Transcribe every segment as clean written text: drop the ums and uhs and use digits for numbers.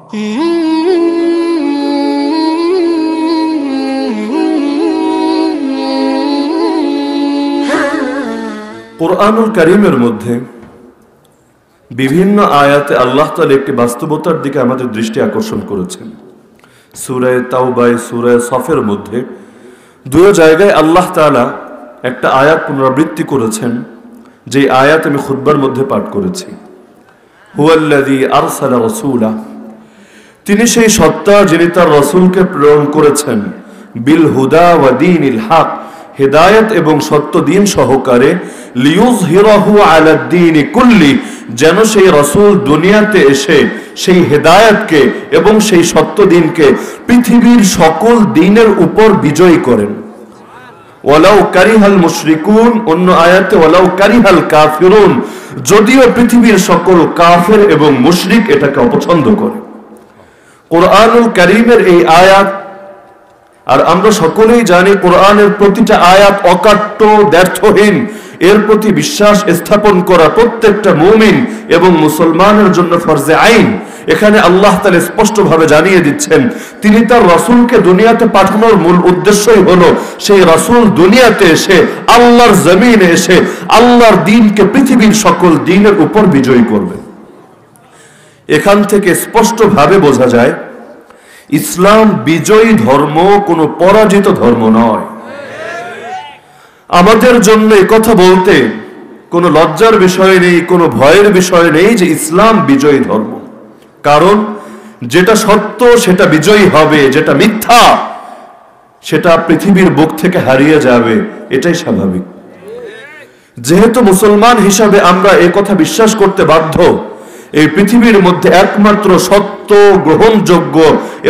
কুরআনুল কারীমের মধ্যে বিভিন্ন আয়াতে আল্লাহ তাআলা একটি বাস্তবতার দিকে আমাদের দৃষ্টি আকর্ষণ করেছেন। সূরা তাওবায়, সূরা সফের মধ্যে দুই জায়গায় আল্লাহ তাআলা একটা আয়াত পুনরাবৃত্তি করেছেন, যে আয়াত আমি খুতবার মধ্যে পাঠ করেছি। হুয়াল্লাযী আরসালা রাসূলা, তিনি সেই সত্তা যিনি তার রাসূলকে প্রেরণ করেছেন, বিল হুদা ওয়া দীনিল হক, হিদায়াত এবং সত্য দ্বীন সহকারে, লিয়ুযহিরাহু আলাদ দীনি কুল্লি, যেন সেই রাসূল দুনিয়াতে এসে সেই হিদায়াতকে এবং সেই সত্য দ্বীনকে পৃথিবীর সকল দ্বীনের উপর বিজয়ী করেন। ওয়ালাউ কারিহাল মুশরিকুন, অন্য আয়াতে ওয়ালাউ কারিহাল কাফিরুন, যদিও পৃথিবীর সকল কাফের এবং মুশরিক এটাকে অপছন্দ করে। কুরআনুল কারীমের এই আয়াত, আর আমরা সকলেই জানি কোরআনের প্রতিটা আয়াত অকাট্য, দ্ব্যর্থহীন, এর প্রতি বিশ্বাস স্থাপন করা প্রত্যেকটা মুমিন এবং মুসলমানের জন্য ফরজে আইন। এখানে আল্লাহ তাআলা স্পষ্টভাবে জানিয়ে দিচ্ছেন, তিনি তার রাসূলকে দুনিয়াতে পাঠানোর মূল উদ্দেশ্যই হলো সেই রাসূল দুনিয়াতে এসে আল্লাহর জমিনে এসে আল্লাহর দ্বীনকে পৃথিবীর সকল দ্বীনের উপর বিজয়ী করবে। এখান থেকে স্পষ্টভাবে বোঝা যায় ইসলাম বিজয়ী ধর্ম, কোনো পরাজিত ধর্ম নয়। আমাদের জন্য একথা বলতে কোনো লজ্জার বিষয় নেই, কোনো ভয়ের বিষয় নেই যে ইসলাম বিজয়ী ধর্ম। কারণ যেটা সত্য সেটা বিজয়ী হবে, যেটা মিথ্যা সেটা পৃথিবীর বুক থেকে হারিয়ে যাবে, এটাই স্বাভাবিক। যেহেতু মুসলমান হিসাবে আমরা একথা বিশ্বাস করতে বাধ্য, এই পৃথিবীর মধ্যে একমাত্র সত্য, গ্রহণযোগ্য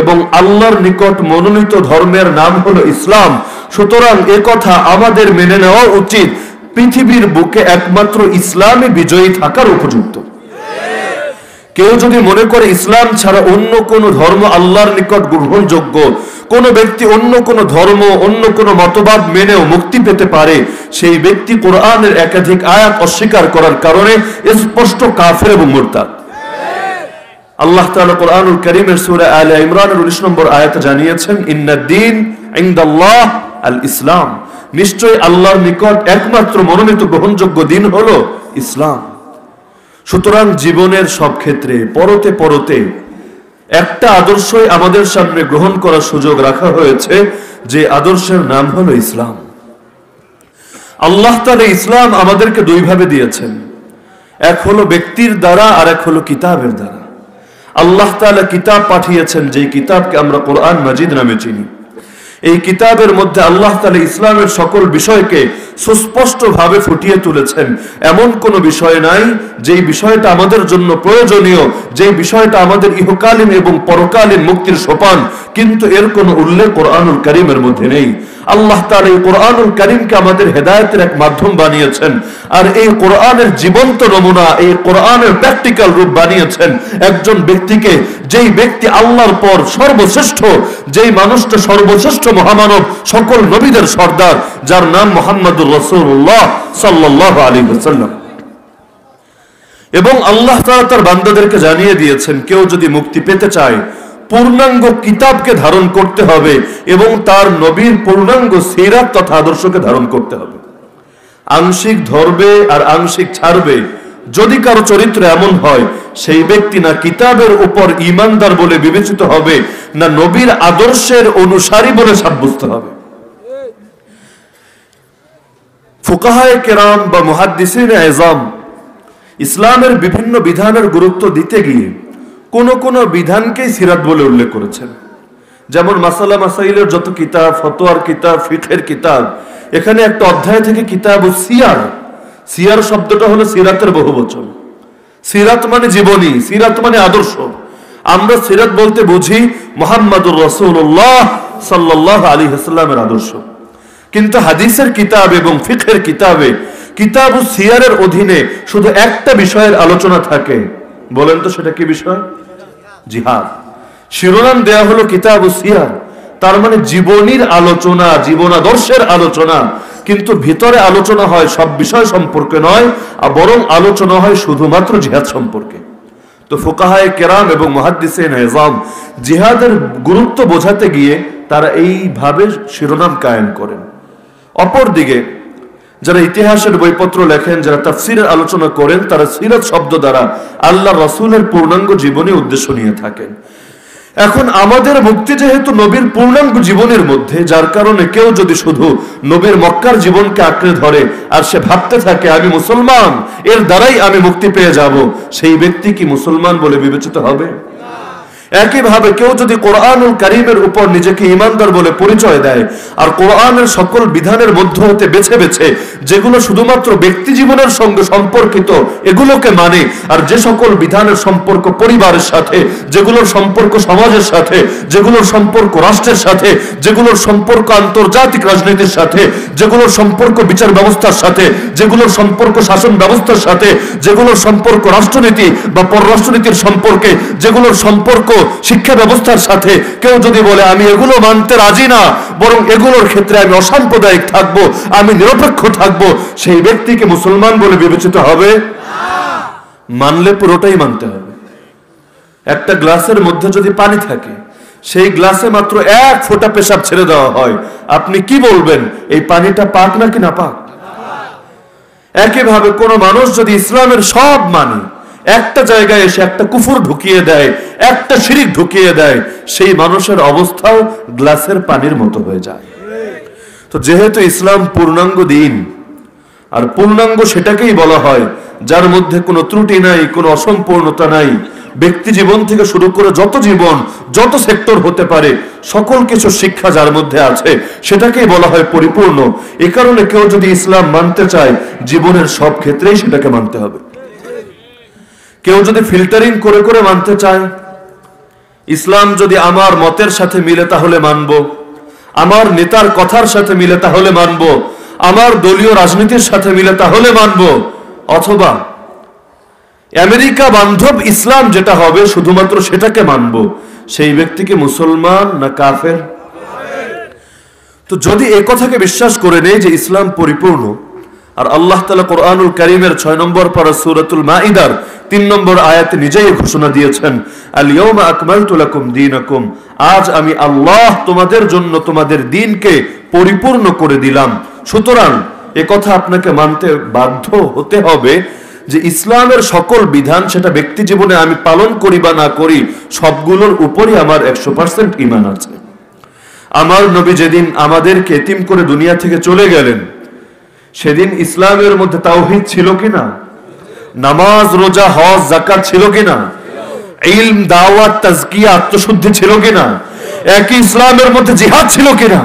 এবং আল্লাহর নিকট মনোনীত ধর্মের নাম হলো ইসলাম। সুতরাং একথা আমাদের মেনে নেওয়া উচিত, পৃথিবীর বুকে একমাত্র ইসলামই বিজয়ী থাকার উপযুক্ত। কেউ যদি মনে করে ইসলাম ছাড়া অন্য কোন ধর্ম আল্লাহর নিকট গ্রহণযোগ্য, কোন ব্যক্তি অন্য কোন ধর্ম, অন্য কোন মতবাদ মেনেও মুক্তি পেতে পারে, সেই ব্যক্তি কোরআনের একাধিক আয়াত অস্বীকার করার কারণে স্পষ্ট কাফের এবং মুরতাদ। আল্লাহ তাআলা কোরআনুল কারীমের সূরা আলে ইমরানের 19 নম্বর আয়াতে জানিয়েছেন, ইন্নাদ-দীন ইনদাল্লাহ আল ইসলাম, নিশ্চয়ই আল্লাহর নিকট একমাত্র মনোনীত গ্রহণযোগ্য দিন হলো ইসলাম। সুতরাং জীবনের সব ক্ষেত্রে পরতে পরতে একটা আদর্শই আমাদের সামনে গ্রহণ করার সুযোগ রাখা হয়েছে, যে আদর্শের নাম হলো ইসলাম। আল্লাহ তাআলা ইসলাম আমাদেরকে দুই ভাবে দিয়েছেন, এক হলো ব্যক্তির দ্বারা আর এক হলো কিতাবের দ্বারা। আল্লাহ তাআলা কিতাব পাঠিয়েছেন, যে কিতাবকে আমরা কোরআন মাজিদ নামে চিনি। এই কিতাবের মধ্যে আল্লাহ তাআলা ইসলামের সকল বিষয়কে সুস্পষ্টভাবে ফুটিয়ে তুলেছেন। এমন কোন বিষয় নাই যেই বিষয়টা আমাদের জন্য প্রয়োজনীয়, যেই বিষয়টা আমাদের ইহকালীন এবং পরকালীন মুক্তির সোপান, কিন্তু এর কোনো উল্লেখ কোরআনুল কারীমের মধ্যে নেই। আল্লাহ তাআলা এই কোরআনুল কারীমকে আমাদের হেদায়েতের এক মাধ্যম বানিয়েছেন, আর এই কোরআনের জীবন্ত নমুনা, এই কোরআনের প্র্যাকটিক্যাল রূপ বানিয়েছেন একজন ব্যক্তিকে, যেই ব্যক্তি আল্লাহর পর সর্বশ্রেষ্ঠ, যেই মানুষটা সর্বশ্রেষ্ঠ মহামানব, সকল নবীদের সর্দার, যার নাম মুহাম্মদুর রাসূলুল্লাহ সাল্লাল্লাহু আলাইহি ওয়াসাল্লাম। এবং আল্লাহ তাআলা তার বান্দাদেরকে জানিয়ে দিয়েছেন, কেউ যদি মুক্তি পেতে চায় পূর্ণাঙ্গ কিতাবকে ধারণ করতে হবে এবং তার নবীর পূর্ণাঙ্গ সিরাত তথা আদর্শকে ধারণ করতে হবে। আংশিক ধরবে আর আংশিক ছাড়বে, যদি কারো চরিত্র এমন হয়, সেই ব্যক্তি না কিতাবের উপর ঈমানদার বলে বিবেচিত হবে, না নবীর আদর্শের অনুসারী বলে সাব্যস্ত হবে। ফুকাহায়ে কেরাম বা মুহাদ্দিসিনে আযম ইসলামের বিভিন্ন বিধানের গুরুত্ব দিতে গিয়ে কোন কোন বিধানকেই সিরাত বলে উল্লেখ করেছেন। যেমন মাসালা মাসাইলের যত কিতাব, ফতোয়ার কিতাব, ফিকহের কিতাব, এখানে একটা অধ্যায় থেকে কিতাবুস সিয়ার, সিয়ার শব্দটা হলো সিরাতের বহুবচন। সিরাত মানে জীবনী, সিরাত মানে আদর্শ। আমরা সিরাত বলতে বুঝি মুহাম্মদুর রাসূলুল্লাহ সাল্লাল্লাহু আলাইহি ওয়াসাল্লামের আদর্শ। কিন্তু হাদিসের কিতাব এবং ফিকহের কিতাবে কিতাবুস সিয়ারের অধীনে শুধু একটা বিষয়ের আলোচনা থাকে। বলেন তো সেটা কি বিষয়? জিহাদ। শিরোনাম দেয়া হলো কিতাবুস সিয়ার, তার মানে জীবনীর আলোচনা, জীবনাদর্শের আলোচনা। কিন্তু ভিতরে আলোচনা হয় সব বিষয় সম্পর্কে নয়, আর বরং আলোচনা হয় শুধুমাত্র জিহাদ সম্পর্কে। তো ফুকাহায়ে কেরাম এবং মুহাদ্দিসিন ইজাম জিহাদের গুরুত্ব বোঝাতে গিয়ে তারা এইভাবে শিরোনাম কায়েম করেন। অপরদিকে যারা ইতিহাসের বইপত্র লেখেন, যারা তাফসীরের আলোচনা করেন, তারা সিরাত শব্দ দ্বারা আল্লাহ রাসূলের পূর্ণাঙ্গ জীবনী উদ্দেশ্য নিয়ে থাকেন। এখন আমাদের মুক্তি যেহেতু নবীর পূর্ণাঙ্গ জীবনের মধ্যে, যার কারণে কেউ যদি শুধু নবীর মক্কার জীবনকে আঁকড়ে ধরে আর সে ভাবতে থাকে আমি মুসলমান, এর দ্বারাই আমি মুক্তি পেয়ে যাব, সেই ব্যক্তি কি মুসলমান বলে বিবেচিত হবে? একইভাবে কেউ যদি কোরআনুল কারীমের উপর নিজেকে ঈমানদার বলে পরিচয় দেয় আর কোরআনের সকল বিধানের মধ্য হতে বেছে বেছে যেগুলো শুধুমাত্র ব্যক্তি জীবনের সঙ্গে সম্পর্কিত এগুলোকে মানে, আর যে সকল বিধানের সম্পর্ক পরিবারের সাথে, যেগুলোর সম্পর্ক সমাজের সাথে, যেগুলোর সম্পর্ক রাষ্ট্রের সাথে, যেগুলোর সম্পর্ক আন্তর্জাতিক রাজনীতির সাথে, যেগুলোর সম্পর্ক বিচার ব্যবস্থার সাথে, যেগুলোর সম্পর্ক শাসন ব্যবস্থার সাথে, যেগুলোর সম্পর্ক রাষ্ট্রনীতি বা পররাষ্ট্রনীতির সম্পর্কে, যেগুলোর সম্পর্ক শিক্ষা ব্যবস্থার সাথে, কেউ যদি বলে আমি এগুলো মানতে রাজি না, বরং এগুলোর ক্ষেত্রে আমি অসাম্প্রদায়িক থাকবো, আমি নিরপেক্ষ থাকবো, সেই ব্যক্তিকে মুসলমান বলে বিবেচিত হবে? মানলে পুরোটাই মানতে হবে। একটা গ্লাসের মধ্যে যদি পানি থাকে, সেই গ্লাসে মাত্র এক ফোঁটা পেশাব ছেড়ে দেওয়া হয়, আপনি কি বলবেন এই পানিটা পাক নাকি না পাক? একইভাবে কোন মানুষ যদি ইসলামের সব মানে একটা জায়গায় এসে একটা কুফর ঢুকিয়ে দেয়, একটা শিরিক ঢুকিয়ে দেয়, সেই মানুষের অবস্থাও গ্লাসের পানির মতো হয়ে যায়। তো যেহেতু ইসলাম পূর্ণাঙ্গ দিন, আর পূর্ণাঙ্গ সেটাকেই বলা হয় যার মধ্যে কোনো ত্রুটি নাই, কোনো অসম্পূর্ণতা নাই, ব্যক্তি জীবন থেকে শুরু করে যত জীবন, যত সেক্টর হতে পারে, সকল কিছু শিক্ষা যার মধ্যে আছে, সেটাকেই বলা হয় পরিপূর্ণ। এ কারণে কেউ যদি ইসলাম মানতে চায়, জীবনের সব ক্ষেত্রেই সেটাকে মানতে হবে। কেউ যদি ফিল্টারিং করে করে মানতে চায়, ইসলাম যদি আমার মতের সাথে মিলে তাহলে মানব, আমার নেতার কথার সাথে মিলে তাহলে মানব, আমার দলীয় রাজনীতির সাথে মিলে তাহলে মানব, অথবা আমেরিকা বান্ধব ইসলাম যেটা হবে শুধুমাত্র সেটাকে মানব, সেই ব্যক্তিকে মুসলমান না কাফের? তো যদি এ কথাকে বিশ্বাস করে নেই যে ইসলাম পরিপূর্ণ, আর আল্লাহ তাআলা কোরআনুল কারীমের 6 নম্বর পারা সূরাতুল মাঈদার 3 নম্বর আয়াতে নিজেই ঘোষণা দিয়েছেন, আল ইয়াউমা আকমালতু লাকুম দীনাকুম, আজ আমি আল্লাহ তোমাদের জন্য তোমাদের দ্বীনকে পরিপূর্ণ করে দিলাম। সুতরাং এ কথা আপনাকে মানতে বাধ্য হতে হবে যে ইসলামের সকল বিধান, সেটা ব্যক্তি জীবনে আমি পালন করি বা না করি, সবগুলোর উপরই আমার 100% ঈমান আছে। আমার নবী যেদিন আমাদেরকে এতিম করে দুনিয়া থেকে চলে গেলেন, সেদিন ইসলামের মধ্যে তাওহীদ ছিল কিনা? নামাজ, রোজা, হজ, যাকাত ছিল কিনা? ইলম, দাওয়াত, তাজকিয়া, আত্মশুদ্ধি ছিল কিনা? একই ইসলামের মধ্যে জিহাদ ছিল কিনা?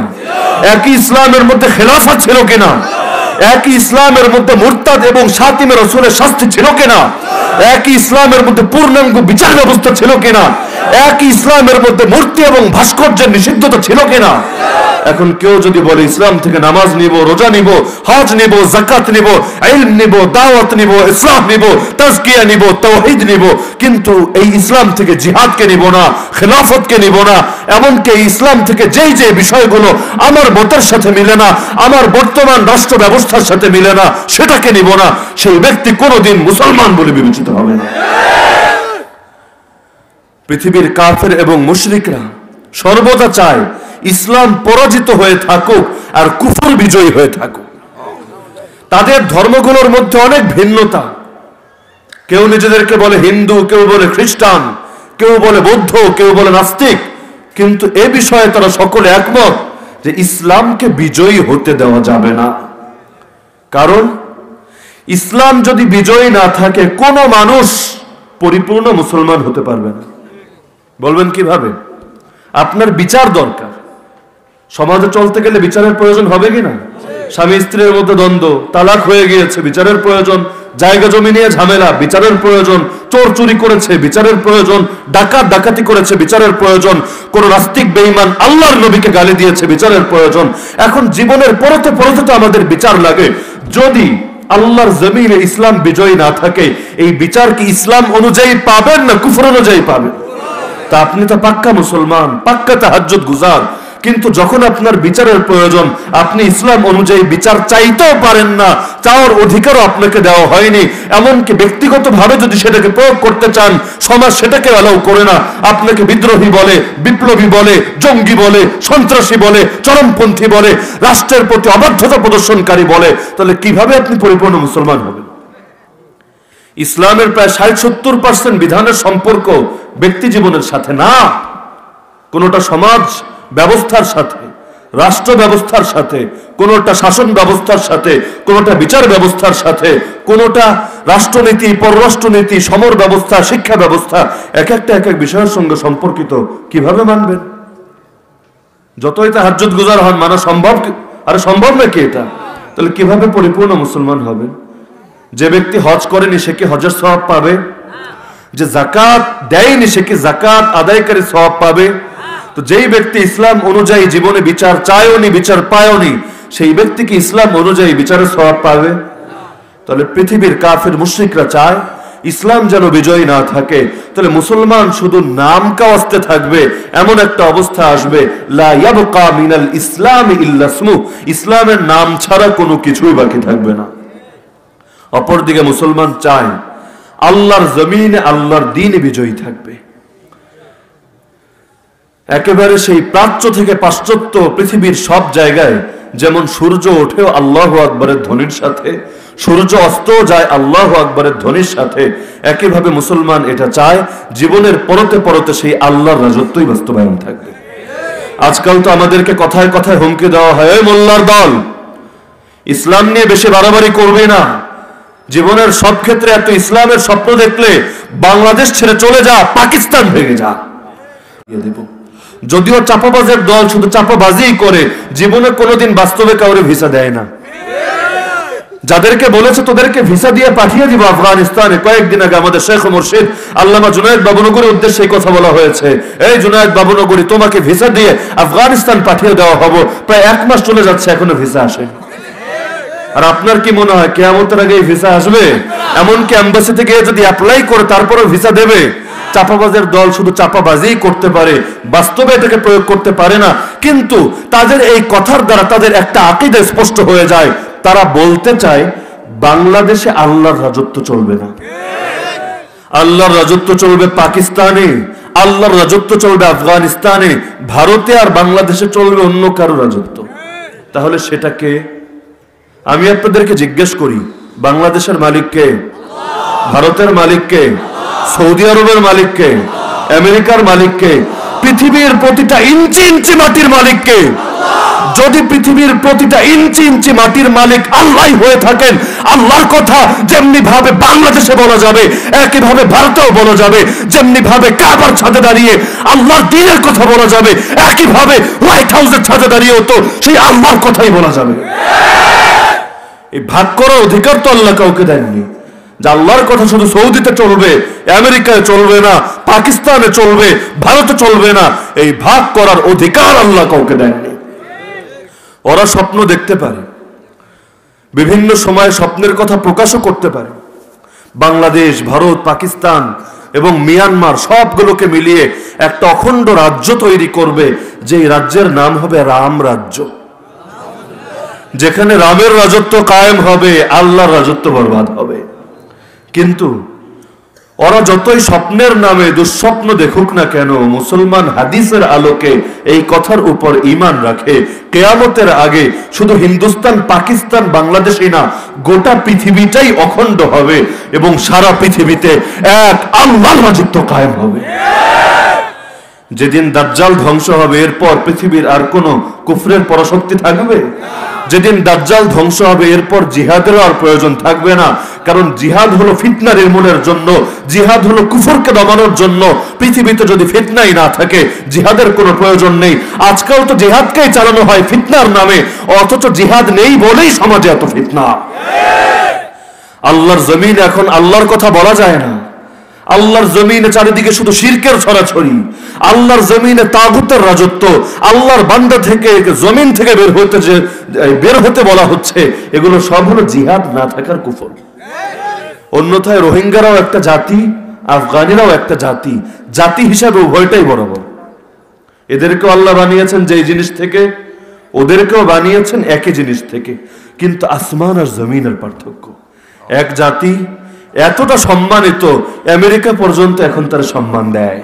একই ইসলামের মধ্যে খেলাফত ছিল কিনা? একই ইসলামের মধ্যে মুরতাদ এবং শাতিমে রাসূলের শাস্তি ছিল কিনা? একই ইসলামের মধ্যে পূর্ণাঙ্গ বিচার ব্যবস্থা ছিল কিনা? একই ইসলামের মধ্যে মূর্তি এবং ভাস্কর্যের নিষিদ্ধতা ছিল কিনা? এখন কেউ যদি বলে ইসলাম থেকে নামাজ নিব, রোজা নিব, হজ নিব, যাকাত নিব, ইলম নিব, দাওয়াত নিব, ইসলাম নিব, তাজকিয়া নিব, তাওহীদ নিব, কিন্তু এই ইসলাম থেকে জিহাদকে নিব না, খেলাফতকে নিব না, এমনকি এই ইসলাম থেকে যেই যে বিষয়গুলো আমার মতের সাথে মিলে না, আমার বর্তমান রাষ্ট্র ব্যবস্থার সাথে মিলে না, সেটাকে নিব না, সেই ব্যক্তি কোনোদিন মুসলমান বলে বিবেচিত হবে না। পৃথিবীর কাফের এবং মুশরিকরা সর্বদা চায় ইসলাম পরাজিত হয়ে থাকুক আর কুফর বিজয়ী হয়ে থাকুক। তাদের ধর্মগুলোর মধ্যে অনেক ভিন্নতা, কেউ নিজেদেরকে বলে হিন্দু, কেউ বলে খ্রিস্টান, কেউ বলে বৌদ্ধ, কেউ বলে নাস্তিক, কিন্তু এ বিষয়ে তারা সকলে একমত যে ইসলামকে বিজয়ী হতে দেওয়া যাবে না। কারণ ইসলাম যদি বিজয়ী না থাকে, কোনো মানুষ পরিপূর্ণ মুসলমান হতে পারবে না। বলবেন কিভাবে? আপনার বিচার দরকার। সমাজে চলতে গেলে বিচারের প্রয়োজন হবে কিনা? স্বামী স্ত্রীর মধ্যে দ্বন্দ্ব, তালাক হয়ে গিয়েছে, বিচারের প্রয়োজন। জায়গা জমি নিয়ে ঝামেলা, বিচারের প্রয়োজন। চোর চুরি করেছে, বিচারের প্রয়োজন। ডাকাত ডাকাতি করেছে, বিচারের প্রয়োজন। কোন নাস্তিক বেঈমান আল্লাহর নবীকে গালি দিয়েছে, বিচারের প্রয়োজন। এখন জীবনের পরতে পরতে তো আমাদের বিচার লাগে। যদি আল্লাহর জমিনে ইসলাম বিজয়ী না থাকে, এই বিচার কি ইসলাম অনুযায়ী পাবেন না কুফর অনুযায়ী পাবেন? তা আপনি তো পাক্কা মুসলমান, পাক্কা তাহাজ্জুদ গুজার, কিন্তু যখন আপনার বিচারের প্রয়োজন, আপনি ইসলাম অনুযায়ী বিচার চাইতেও পারেন না, চাওয়ার অধিকারও আপনাকে দেওয়া হয়নি। এমনকি ব্যক্তিগতভাবে যদি সেটাকে প্রয়োগ করতে চান, সমাজ সেটাকে অ্যালাউ করে না। আপনাকে বিদ্রোহী বলে, বিপ্লবী বলে, জঙ্গি বলে, সন্ত্রাসী বলে, চরমপন্থী বলে, রাষ্ট্রের প্রতি অবাধ্যতা প্রদর্শনকারী বলে। তাহলে কিভাবে আপনি পরিপূর্ণ মুসলমান হবেন? ইসলামের প্রায় 60-70% বিধানের সম্পর্ক ব্যক্তি জীবনের সাথে না, কোনটা সমাজ ব্যবস্থার সাথে, রাষ্ট্র ব্যবস্থার সাথে, কোনটা শাসন ব্যবস্থার সাথে, কোনটা বিচার ব্যবস্থার সাথে, কোনটা রাষ্ট্রনীতি, পররাষ্ট্রনীতি, সমর ব্যবস্থা, শিক্ষা ব্যবস্থা, এক একটা এক এক বিষয়ের সঙ্গে সম্পর্কিত। কিভাবে মানবেন? যতই তাহাজ্জুদ গুজার হন, মানা সম্ভব? আরে সম্ভব নাকি এটা? তাহলে কিভাবে পরিপূর্ণ মুসলমান হবেন? যে ব্যক্তি হজ করেনি সে কি হজের সওয়াব পাবে? যে যাকাত দেয়নি সে কি যাকাত আদায়কারী সওয়াব পাবে? তো যেই ব্যক্তি ইসলাম অনুযায়ী জীবনে বিচার চায়নি, বিচার পায়নি, সেই ব্যক্তি কি ইসলাম অনুযায়ী বিচারের সওয়াব পাবে? তাহলে পৃথিবীর কাফির মুশরিকরা চায় ইসলাম যেন বিজয়ী না থাকে। তাহলে মুসলমান শুধু নাম কাওয়াস্তে থাকবে, এমন একটা অবস্থা আসবে, লা ইয়াবকা মিনাল ইসলাম ইল্লা ইসমু, ইসলামের নাম ছাড়া কোনো কিছুই বাকি থাকবে না। অপরদিকে মুসলমান চায় আল্লাহর জমিনে আল্লাহর দ্বীন বিজয়ী থাকবে। একেবারে সেই প্রাচ্য থেকে পাশ্চাত্য পৃথিবীর সব জায়গায় যেমন সূর্য ওঠেও আল্লাহু আকবরের ধ্বনির সাথে, সূর্য অস্ত যায় আল্লাহু আকবরের ধ্বনির সাথে, একইভাবে মুসলমান এটা চায় জীবনের পরতে পরতে সেই আল্লাহর রাজত্বই বাস্তবায়ন থাকবে। আজকাল তো আমাদেরকে কথায় কথায় হুমকি দেওয়া হয়, ওই মোল্লার দল, ইসলাম নিয়ে বেশি বাড়াবাড়ি করবে না, জীবনের সব ক্ষেত্রে এত ইসলামের স্বপ্ন দেখলে বাংলাদেশ ছেড়ে চলে যা, পাকিস্তান ভেঙে যা। যদিও চাপাবাজের দল শুধু চাপাবাজি করে, জীবনে কোনোদিন বাস্তবে কাউরে ভিসা দেয় না। যাদেরকে বলেছে তোদেরকে ভিসা দিয়ে পাঠিয়ে দিব আফগানিস্তানে, কয়েকদিন আগে আমাদের শেখ মুর্শিদ আল্লামা জুনায়েদ বাবুনগরীর উদ্দেশ্যে কথা বলা হয়েছে, এই জুনায়েদ বাবুনগরী তোমাকে ভিসা দিয়ে আফগানিস্তান পাঠিয়ে দেওয়া হবে। প্রায় 1 মাস চলে যাচ্ছে, এখনো ভিসা আসেনি। আর আপনার কি মনে হয় কিয়ামতের আগে ভিসা আসবে? এমনকি এমবাসি থেকে যদি অ্যাপ্লাই করে তারপরেও ভিসা দেবে? চাপাবাজের দল শুধু চাপাবাজি করতে পারে, বাস্তবে এটাকে প্রয়োগ করতে পারে না। কিন্তু তাদের এই কথার দ্বারা তাদের একটা আকীদা স্পষ্ট হয়ে যায়। তারা বলতে চায় বাংলাদেশে আল্লাহর রাজত্ব চলবে না, আল্লাহর রাজত্ব চলবে পাকিস্তানে, আল্লাহর রাজত্ব চলবে আফগানিস্তানে, ভারতে আর বাংলাদেশে চলবে অন্য কারো রাজত্ব। তাহলে সেটাকে আমি আপনাদেরকে জিজ্ঞেস করি, বাংলাদেশের মালিককে? ভারতের মালিককে? সৌদি আরবের মালিককে? আমেরিকার মালিককে? পৃথিবীর প্রতিটা ইঞ্চি ইঞ্চি মাটির মালিককে? যদি পৃথিবীর প্রতিটা ইঞ্চি ইঞ্চি মাটির মালিক আল্লাহ হয়ে থাকেন, আল্লাহর কথা যেমনি ভাবে বাংলাদেশে বলা যাবে একইভাবে ভারতেও বলা যাবে, যেমনি ভাবে কাবার ছাদে দাঁড়িয়ে আল্লাহর দ্বীনের কথা বলা যাবে একইভাবে হোয়াইট হাউসের ছাদে দাঁড়িয়েও তো সেই আল্লাহর কথাই বলা যাবে। এই ভাগ করার অধিকার তো আল্লাহ কাউকে দেননি যে আল্লাহর কথা শুধু সৌদিতে চলবে, আমেরিকায় চলবে না, পাকিস্তানে চলবে, ভারতে চলবে না। এই ভাগ করার অধিকার আল্লাহ কাউকে দেননি। ওরা স্বপ্ন দেখতে পারে, বিভিন্ন সময় স্বপ্নের কথা প্রকাশও করতে পারে। বাংলাদেশ, ভারত, পাকিস্তান এবং মিয়ানমার সবগুলোকে মিলিয়ে একটা অখণ্ড রাজ্য তৈরি করবে, যে রাজ্যের নাম হবে রাম রাজ্য, যেখানে রামের রাজত্ব কায়েম হবে, আল্লাহর রাজত্ব বরবাদ হবে। কিন্তু ওরা যতই স্বপ্নের নামে দুঃস্বপ্ন দেখুক না কেন, মুসলমান হাদিসের আলোকে এই কথার উপর ঈমান রাখে, কিয়ামতের আগে শুধু হিন্দুস্তান, পাকিস্তান, বাংলাদেশই না, গোটা পৃথিবীটাই অখণ্ড হবে এবং সারা পৃথিবীতে এক আল্লাহর রাজত্ব কায়েম হবে। যেদিন দাজ্জাল ধ্বংস হবে, এরপর পৃথিবীর আর কোনো কুফরের পরাশক্তি থাকবে? যেদিন দাজ্জাল ধ্বংস হবে, এরপর জিহাদের আর প্রয়োজন থাকবে না। কারণ জিহাদ হলো ফিতনা নির্মূলের জন্য, জিহাদ হলো কুফরকে দমানোর জন্য। পৃথিবীতে যদি ফিতনাই না থাকে, জিহাদের কোনো প্রয়োজন নেই। আজকাল তো জিহাদকেই চালানো হয় ফিতনার নামে, অথচ জিহাদ নেই বলেই সমাজে এত ফিতনা। আল্লাহর জমিনে এখন আল্লাহর কথা বলা যায় না। আল্লাহর জমিনে চারিদিকে শুধু শিরকের ছড়াছড়ি, আল্লাহর জমিনে তাগুতের রাজত্ব, আল্লাহর বান্দা থেকে জমিন থেকে বের হতে বলা হচ্ছে। এগুলো সব হলো জিহাদ না থাকার কুফর। অন্যথায় রোহিঙ্গারাও একটা জাতি, আফগানিরাও একটা জাতি, জাতি হিসাবে উভয়টাই বরাবর। এদেরকেও আল্লাহ বানিয়েছেন যেই জিনিস থেকে, ওদেরকেও বানিয়েছেন একই জিনিস থেকে, কিন্তু আসমান আর জমিনের পার্থক্য। এক জাতি এতটা সম্মানিত, আমেরিকা পর্যন্ত এখন তার সম্মান দেয়।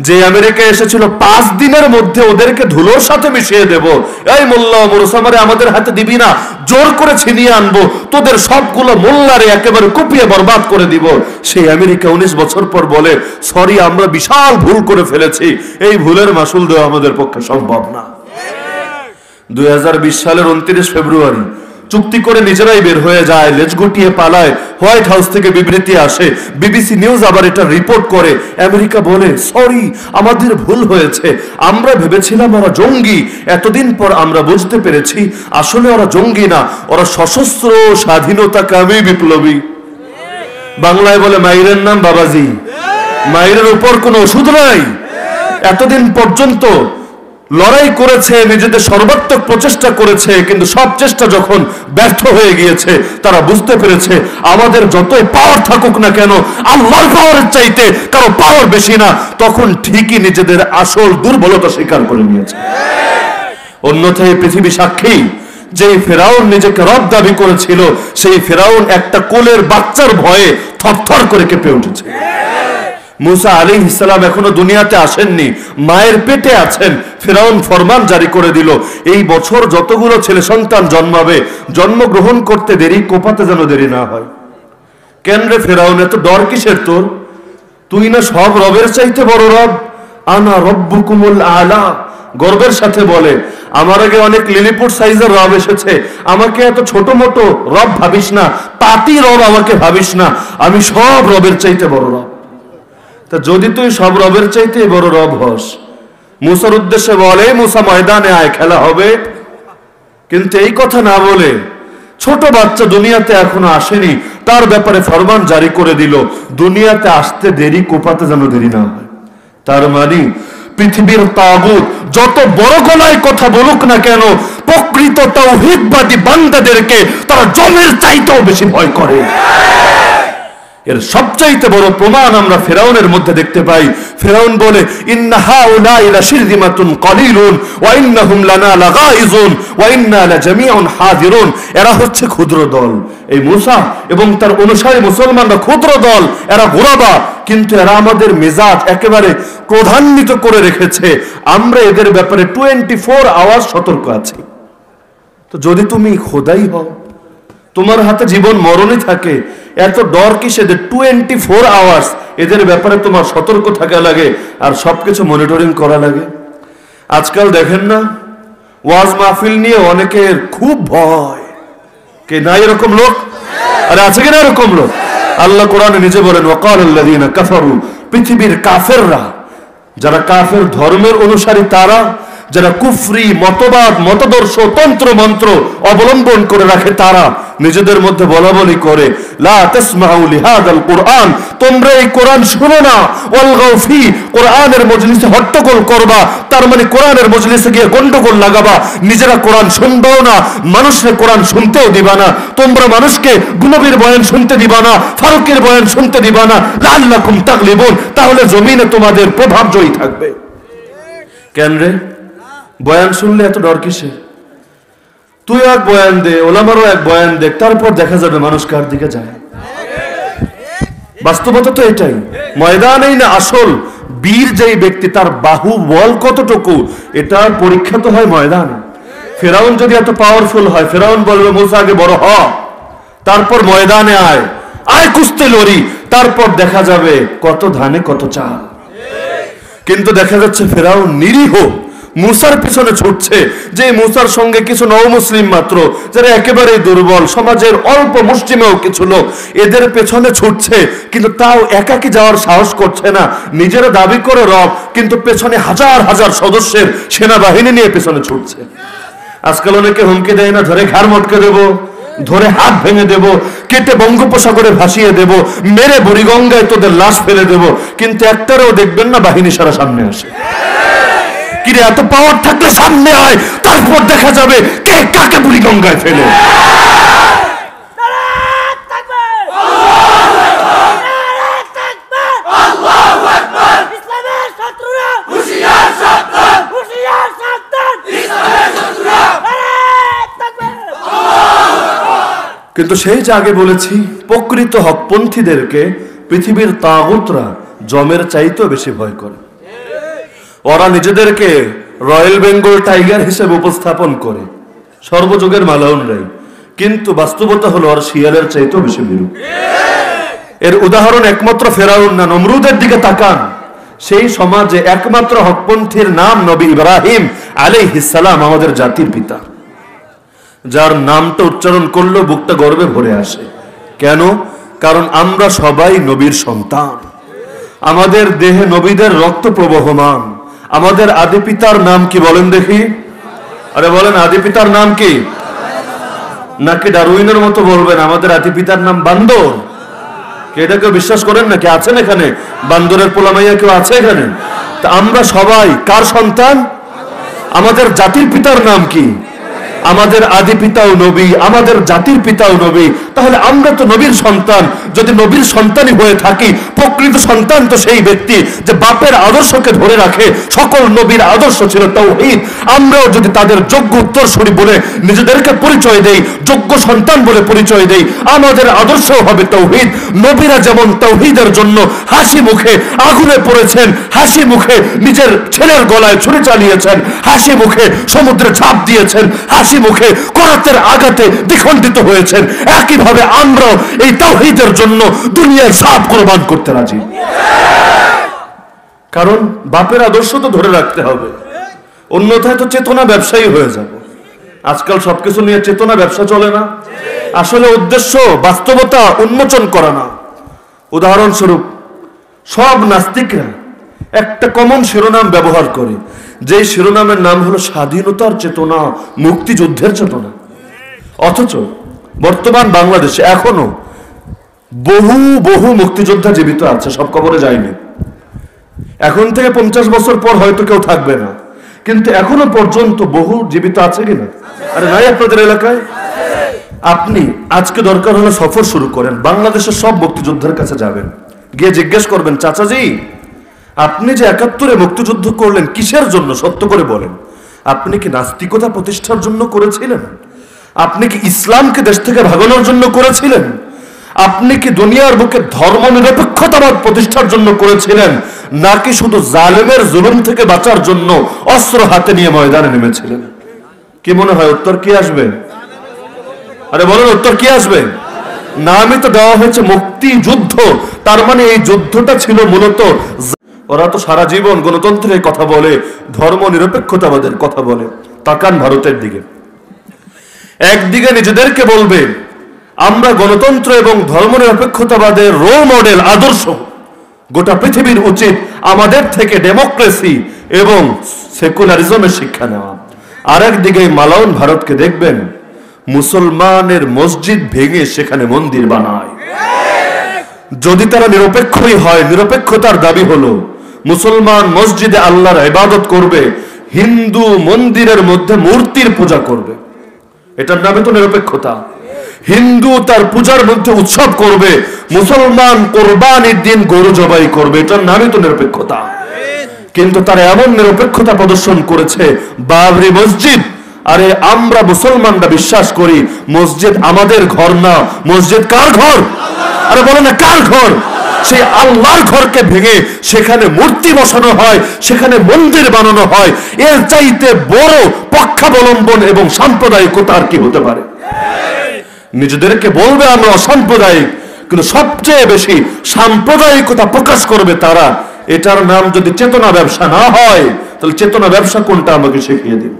যে আমেরিকা এসেছিল 5 দিনের মধ্যে ওদেরকে ধুলোর সাথে মিশিয়ে দেব, এই মোল্লা মোরসামারে আমাদের হাতে দিবি না, জোর করে ছিনিয়ে আনবো, তোদের সবগুলো মোল্লারে একেবারে কুপিয়ে বরবাদ করে দিব। সেই আমেরিকা 19 বছর পর বলে, সরি আমরা বিশাল ভুল করে ফেলেছি, এই ভুলের মাসুল দেওয়া আমাদের পক্ষে সম্ভব না। 2020 সালের 29 ফেব্রুয়ারি চুক্তি করে নিজেরাই বের হয়ে যায়, লেজ গুটিয়ে পালায়, হোয়াইট হাউস থেকে বিবৃতি আসে, বিবিসি নিউজ আবার এটা রিপোর্ট করে, আমেরিকা বলে সরি আমাদের ভুল হয়েছে, আমরা ভেবেছিলাম ওরা জঙ্গি, এতদিন পর আমরা বুঝতে পেরেছি আসলে ওরা জঙ্গি না, ওরা সশস্ত্র স্বাধীনতাকামী বিপ্লবী। বাংলায় বলে মাইরের নাম বাবাজি, মাইরের উপর কোনো ওষুধ নাই। এতদিন পর্যন্ত লড়াই করেছে, নিজেদের সর্বাত্মক প্রচেষ্টা করেছে, কিন্তু সব চেষ্টা যখন ব্যর্থ হয়ে গিয়েছে, তারা বুঝতে পেরেছে আমাদের যতই পাওয়ার থাকুক না কেন, আল্লাহর পাওয়ারের চাইতে কারো পাওয়ার বেশি না, তখন ঠিকই নিজেদের আসল দুর্বলতা স্বীকার করে নিয়েছে। অন্যথায় পৃথিবী সাক্ষী, যেই ফেরাউন নিজেকে রব দাবি করেছিল, সেই ফেরাউন একটা কোলের বাচ্চার ভয়ে থরথর করে কেঁপে উঠেছে। মুসা আলাইহিস সালাম এখনো দুনিয়াতে আসেননি, মায়ের পেটে আছেন। ফেরাউন ফরমান জারি করে দিল, এই বছর যতগুলো ছেলে সন্তান জন্মাবে, জন্মগ্রহণ করতে দেরি, কোপাতে যেন দেরি না হয়। কেন রে ফেরাউন, এত ডর কিসের তোর? তুই না সব রবের চাইতে বড় রব, আনা রব্বুকুমুল আলা, গর্বের সাথে বলে। আমার আগে অনেক লিলিপুট সাইজের রব এসেছে, আমাকে এত ছোট মোটো রব ভাবিস না, পাতি রব আমাকে ভাবিস না, আমি সব রবের চাইতে বড় রব। তা যদি তুই সব রবের চাইতে বড় রব হস, মুসার উদ্দেশ্যে বলে মুসা ময়দানে আয়, খেলা হবে। কিন্তু এই কথা না বলে, ছোট বাচ্চা দুনিয়াতে এখনো আসেনি, তার ব্যাপারে ফরমান জারি করে দিল, দুনিয়াতে আসতে দেরি, কোপাতে যেন দেরি না হয়। তার মানে পৃথিবীর তাগুত যত বড় গলায় কথা বলুক না কেন, প্রকৃত তাওহীদবাদী বান্দাদেরকে তারা জমের চাইতেও বেশি ভয় করে। এর সবচাইতে বড় প্রমাণ আমরা ফেরাউনের মধ্যে দেখতে পাই। ফেরাউন বলে, ইন্না হাউলাই লাশিরদিমাতুন কলিলুন ওয়া ইন্নাহুম লানা লাগাইজুন ওয়া ইন্না লাজামিউন হাযিরুন, এরা হচ্ছে ক্ষুদ্র দল। এই মুসা এবং তার অনুসারী মুসলমানরা ক্ষুদ্র দল, এরা গোরাবা, কিন্তু এরা আমাদের মেজাজ একেবারে ক্রোধান্বিত করে রেখেছে, আমরা এদের ব্যাপারে 24 আওয়ার্স সতর্ক আছি। তো যদি তুমি খোদাই হও, তোমার হাতে জীবন মরণই থাকে, এত ডর কিসেদের? 24 আওয়ার্স এদের ব্যাপারে তোমার সতর্ক থাকা লাগে আর সবকিছু মনিটরিং করা লাগে। আজকাল দেখেন না, ওয়াজ মাহফিল নিয়ে অনেকের খুব ভয়, কে না এরকম লোক? আরে আছে কিনা এরকম লোক? আল্লাহ কোরআনে নিজে বলেন, ওয়াকালাল্লাযীনা কাফারু, পৃথিবীর কাফেররা, যারা কাফের ধর্মের অনুসারী, তারা যারা কুফরি মতবাদ, মতাদর্শ, তন্ত্র মন্ত্র অবলম্বন করে রাখে, তারা নিজেদের মধ্যে বলাবলি করে, লা তাসমাউ লিহাদাল কুরআন, তোমরা এই কোরআন শুনো না, ওয়ালগাউ ফি, কোরআনের মজলিসে হট্টগোল করবা, তার মানে কোরআনের মজলিসে গিয়ে গন্ডগোল লাগাবা, নিজেরা কোরআন শুনবাও না, মানুষকে কোরআন শুনতেও দিবা না, তোমরা মানুষকে নবীর বয়ান শুনতে দিবা না, ফারুকের বয়ান শুনতে দিবা না, লাআল্লাকুম তাগলিবুন, তাহলে জমিনে তোমাদের প্রভাব জয়ী থাকবে। কেন রে বয়ান শুনলে এত ডর কিসে? তুই এক বয়ান দে, ওলামারও এক বয়ান দেখ, তারপর দেখা যাবে মানুষ কার দিকে যায়। বাস্তবতা তো এটাই। ময়দানেই না আসল বীর যেই ব্যক্তি, তার বাহু বল কতটুকু, এটার পরীক্ষা তো হয় ময়দানে। ফেরাউন যদি এত পাওয়ারফুল হয়, ফেরাউন বলবে মুসা আগে বড় হ, তারপর ময়দানে আয়, আয় কুস্তে লড়ি, তারপর দেখা যাবে কত ধানে কত চাল। কিন্তু দেখা যাচ্ছে ফেরাউন নিরীহ মুসার পিছনে ছুটছে, যে মুসার সঙ্গে কিছু নও-মুসলিম মাত্র, যারা একেবারে দুর্বল, সমাজের অল্প মুসলিমেও কিছু লোক, এদের পেছনে ছুটছে, কিন্তু তাও একাকি যাওয়ার সাহস করছে না। নিজেরা দাবি করে রব, কিন্তু পেছনে হাজার হাজার সদস্যের সেনাবাহিনী নিয়ে পেছনে ছুটছে। আজকাল অনেকে হুমকি দেয় না, ধরে ঘাড় মটকে দেব, ধরে হাত ভেঙে দেব, কেটে বঙ্গোপসাগরে ভাসিয়ে দেব, মেরে বুড়িগঙ্গায় তোদের লাশ ফেলে দেব, কিন্তু একটারেও দেখবেন না বাহিনী সারা সামনে আসে। কিরে এত পাওয়ার থাকলে সামনে আয়, তারপর দেখা যাবে কে কাকে বুড়িগঙ্গায় ফেলে। ইসলামের শত্রুরা হুঁশিয়ার, কিন্তু সেই যে আগে বলেছি, প্রকৃত হকপন্থীদেরকে পৃথিবীর তাগুতরা জমের চাইতেও বেশি ভয় করে। ওরা নিজেদেরকে রয়্যাল বেঙ্গল টাইগার হিসেবে উপস্থাপন করে, সর্বযুগের মালাউনরাই, কিন্তু বাস্তবতা হলো ওরা শিয়ালের চাইতেও বেশি ভীরু। এর উদাহরণ একমাত্র ফেরাউন না, নমরুদের দিকে তাকান। সেই সমাজে একমাত্র হকপন্থীর নাম নবী ইব্রাহিম আলাইহিস সালাম, আমাদের জাতির পিতা, যার নামটা উচ্চারণ করলেও বুকটা গর্বে ভরে আসে। কেন? কারণ আমরা সবাই নবীর সন্তান, আমাদের দেহে নবীদের রক্ত প্রবহমান। আমাদের আদি পিতার নাম কি বলেন দেখি? আরে বলেন, আদি পিতার নাম কি? নাকি ডারউইনের মতো বলবেন আমাদের আদি পিতার নাম বান্দর? এটা কেউ বিশ্বাস করেন নাকি? আছেন এখানে বান্দরের পোলামাইয়া কেউ আছে এখানে? তা আমরা সবাই কার সন্তান? আমাদের জাতির পিতার নাম কি? আমাদের আদি পিতাও নবী, আমাদের জাতির পিতাও নবী। তাহলে আমরা তো নবীর সন্তান। যদি নবীর সন্তানই হয়ে থাকি, প্রকৃত সন্তান তো সেই ব্যক্তি যে বাপের আদর্শকে ধরে রাখে। সকল নবীর আদর্শ ছিল তাওহীদ। আমরাও যদি তাদের যোগ্য উত্তরসূরি বলে নিজেদেরকে পরিচয় দেই, যোগ্য সন্তান বলে পরিচয় দেই, আমাদের আদর্শ হবে তাওহীদ। নবীরা যেমন তাওহীদের জন্য হাসি মুখে আগুনে পড়েছেন, হাসি মুখে নিজের ছেলের গলায় ছুরি চালিয়েছেন, হাসি মুখে সমুদ্রে ঝাঁপ দিয়েছেন, হাসি মুখে করাতের আঘাতে দ্বিখণ্ডিত হয়েছেন, একইভাবে আমরাও এই তাওহীদের জন্য দুনিয়ার সব কুরবান করতে রাজি। কারণ বাপের আদর্শ তো ধরে রাখতে হবে, অন্যথায় তো চেতনা ব্যবসায়ী হয়ে যাব। আজকাল সবকিছু নিয়ে চেতনা ব্যবসা চলে না। আসলে উদ্দেশ্য বাস্তবতা উন্মোচন করা না। উদাহরণস্বরূপ, সব নাস্তিকরা একটা কমন শিরোনাম ব্যবহার করে, যে শিরোনামের নাম হলো স্বাধীনতার চেতনা, মুক্তিযুদ্ধের চেতনা। অথচ বর্তমান বাংলাদেশে এখনো বহু বহু মুক্তিযোদ্ধা জীবিত আছে, সব কবরে যায়নি। এখন থেকে 50 বছর পর হয়তো কেউ থাকবে না, কিন্তু এখনো পর্যন্ত বহু জীবিত আছে কিনা? আরে নাই আপনাদের এলাকায়? আপনি আজকে দরকার হলে সফর শুরু করেন, বাংলাদেশের সব মুক্তিযোদ্ধার কাছে যাবেন, গিয়ে জিজ্ঞেস করবেন, চাচাজি আপনি যে 71-এ মুক্তিযুদ্ধ করলেন কিসের জন্য? সত্য করে বলেন। আপনি কি নাস্তিকতা প্রতিষ্ঠার জন্য করেছিলেন? আপনি কি ইসলামকে দেশ থেকে ভাগানোর জন্য করেছিলেন? আপনি কি দুনিয়ার বুকে ধর্ম নিরপেক্ষতাবাদ প্রতিষ্ঠার জন্য করেছিলেন, নাকি শুধু জালেমের জুলুম থেকে বাঁচার জন্য অস্ত্র হাতে নিয়ে ময়দানে নেমেছিলেন? কি মনে হয় উত্তর কি আসবে? আরে বলেন, উত্তর কি আসবে? নামই তো দেওয়া হয়েছে মুক্তিযুদ্ধ, তার মানে এই যুদ্ধটা ছিল মূলত। ওরা তো সারা জীবন গণতন্ত্রের কথা বলে, ধর্ম নিরপেক্ষতাবাদের কথা বলে। তাকান ভারতের দিকে, একদিকে নিজেদেরকে বলবে আমরা গণতন্ত্র এবং ধর্ম নিরপেক্ষতাবাদের রোল মডেল, আদর্শ, গোটা পৃথিবীর উচিত আমাদের থেকে ডেমোক্রেসি এবং সেকুলারিজমের শিক্ষা নেওয়া। আর একদিকে মালাউন ভারতকে দেখবেন মুসলমানের মসজিদ ভেঙে সেখানে মন্দির বানায়। যদি তারা নিরপেক্ষই হয়, নিরপেক্ষতার দাবি হলো মুসলমান মসজিদে আল্লাহর ইবাদত করবে, হিন্দু মন্দিরের মধ্যে মূর্তির পূজা করবে, এটার নামে তো নিরপেক্ষতা। হিন্দু তার পূজার মধ্যে উৎসব করবে, মুসলমান কোরবানির দিন গরু জবাই করবে, এটার নামে তো নিরপেক্ষতা। কিন্তু তারা এমন নিরপেক্ষতা প্রদর্শন করেছে, বাবরি মসজিদ, আরে আমরা মুসলমানরা বিশ্বাস করি মসজিদ আমাদের ঘর না, মসজিদ কার ঘর? আরে বলে না কার ঘর? সেই আল্লাহর ঘরকে ভেঙে সেখানে মূর্তি বসানো হয়, সেখানে মন্দির বানানো হয়। এর চাইতে বড় পক্ষাবলম্বন এবং সাম্প্রদায়িকতা আর কি হতে পারে? নিজেদেরকে বলবে আমরা অসাম্প্রদায়িক, কিন্তু সবচেয়ে বেশি সাম্প্রদায়িকতা প্রকাশ করবে তারা। এটার নাম যদি চেতনা ব্যবসা না হয়, তাহলে চেতনা ব্যবসা কোনটা আমাকে শিখিয়ে দিন।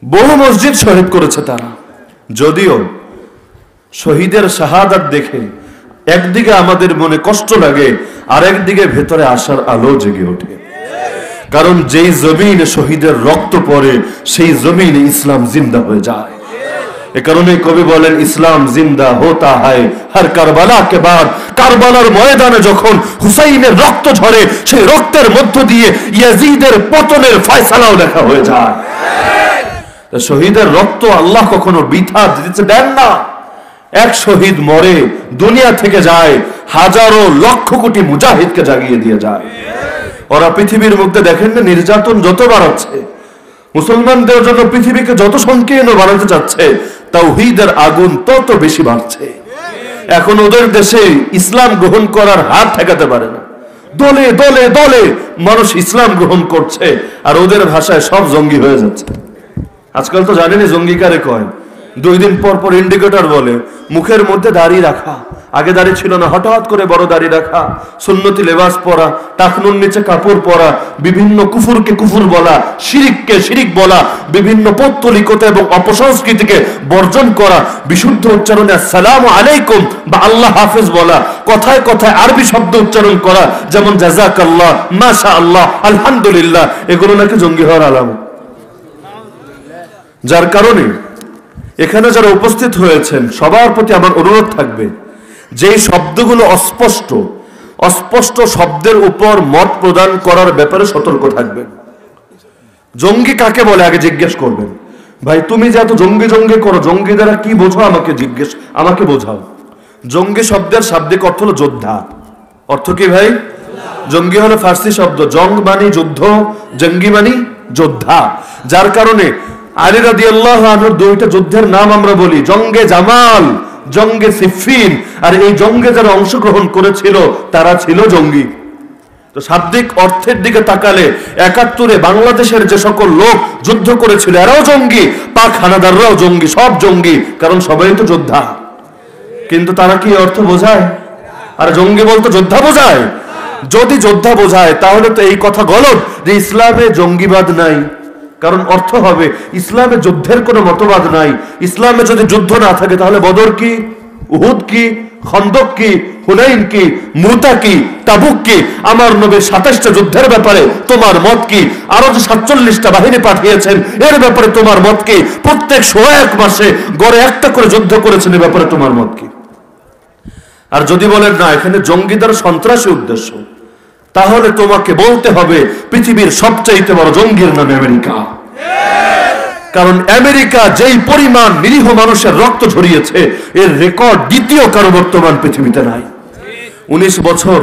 বহু মসজিদ শহীদ করেছে তারা, যদিও শহীদের শাহাদাত দেখে একদিকে আমাদের মনে কষ্ট লাগে, আর একদিকে ভেতরে আশার আলো জেগে ওঠে। কারণ যেই জমিনে শহীদের রক্ত পড়ে, সেই জমিনে ইসলাম জিন্দা হয়ে যায়। এ কারণে কবি বলেন ইসলাম জিন্দা হোতা হয় হর কারবালা কে বাদ। কারবালার ময়দানে যখন হুসাইনের রক্ত ঝরে, সেই রক্তের মধ্য দিয়ে ইয়াজিদের পতনের ফয়সালাও লেখা হয়ে যায়। শহীদের রক্ত আল্লাহ কখনো বৃথা দিতে দেন না। এক শহীদ মরে, দুনিয়া থেকে যায়, হাজারো লক্ষ কোটি মুজাহিদকে জাগিয়ে দিয়ে যায়। ওরা পৃথিবীর মধ্যে দেখেন না নির্যাতন যত বাড়াচ্ছে, মুসলমানদের জন্য পৃথিবীকে যত সংকীর্ণ বানাতে চাচ্ছে, তাওহীদের আগুন তত বেশি বাড়ছে। এখন ওদের দেশে ইসলাম গ্রহণ করার হাত ঠেকাতে পারে না, দলে দলে দলে মানুষ ইসলাম গ্রহণ করছে, আর ওদের ভাষায় সব জঙ্গি হয়ে যাচ্ছে। আজকাল তো জানেনি জঙ্গি কারে কয়, 2 দিন পর পর ইন্ডিকেটর বলে, মুখের মধ্যে দাড়ি রাখা, আগে দাড়ি ছিল না, হঠাৎ করে বড় দাড়ি রাখা, সুন্নতি লেবাস পরা, টাকনুর নিচে কাপড় পরা, বিভিন্ন কুফুরকে কুফুর বলা, শিরিককে শিরিক বলা, বিভিন্ন পৌত্তলিকতা এবং অপসংস্কৃতিকে বর্জন করা, বিশুদ্ধ উচ্চারণে আসসালামু আলাইকুম বা আল্লাহ হাফেজ বলা, কথায় কথায় আরবি শব্দ উচ্চারণ করা, যেমন জাযাকাল্লাহ, মাশাআল্লাহ, আলহামদুলিল্লাহ, এগুলো নাকি জঙ্গি হওয়ার আলামত। যার কারণে এখানে যারা উপস্থিত হয়েছেন সবার প্রতি আমার অনুরোধ থাকবে, যেই শব্দগুলো অস্পষ্ট, অস্পষ্ট শব্দের উপর মত প্রদান করার ব্যাপারে সতর্ক থাকবেন। জঙ্গি কাকে বলে আগে জিজ্ঞেস করবেন। ভাই তুমি যে এত জঙ্গি জঙ্গি করো, জঙ্গি দ্বারা কি বোঝো আমাকে বোঝাও। জঙ্গি শব্দের শাব্দিক অর্থ হলো যোদ্ধা। অর্থ কি ভাই? জঙ্গি হলো ফার্সি শব্দ, জং মানে যুদ্ধ, জঙ্গি মানে যোদ্ধা। যার কারণে আলী রাদিয়াল্লাহু আনহুর 2টা যুদ্ধের নাম আমরা বলি, জঙ্গে জামাল, জঙ্গে সিফিন। আর এই জঙ্গে যারা অংশগ্রহণ করেছিল তারা ছিল জঙ্গি। তো শাব্দিক অর্থের দিকে তাকালে 71-এ বাংলাদেশের যে সকল লোক যুদ্ধ করেছিল এরাও জঙ্গি, পাক হানাদাররাও জঙ্গি, সব জঙ্গি, কারণ সবাই তো যোদ্ধা। কিন্তু তারা কি অর্থ বোঝায়? আর জঙ্গি বলতো যোদ্ধা বোঝায়? যদি যোদ্ধা বোঝায় তাহলে তো এই কথা গলত যে ইসলামে জঙ্গিবাদ নাই, কারণ অর্থ হবে ইসলামে যুদ্ধের কোনো মতবাদ নাই। ইসলামে যদি যুদ্ধ না থাকে তাহলে বদর কি, উহুদ কি, খন্দক কি, হুনাইন কি, মুতা কি, তাবুক কি? আমার নবী 27টা যুদ্ধের ব্যাপারে তোমার মত কি? আরো যে 47টা বাহিনী পাঠিয়েছেন এর ব্যাপারে তোমার মত কি? প্রত্যেক 101 মাসে গড়ে একটা করে যুদ্ধ করেছেন, এর ব্যাপারে তোমার মত কি? আর যদি বলেন না এখানে জঙ্গিদের সন্ত্রাসী উদ্দেশ্য, তাহলে তোমাকে বলতে হবে পৃথিবীর সবচাইতে বড় জঙ্গির নাম আমেরিকা। কারণ আমেরিকা যেই পরিমাণ নিরীহ মানুষের রক্ত ঝরিয়েছে এর রেকর্ড দ্বিতীয় কারো বর্তমান পৃথিবীতে নাই। 19 বছর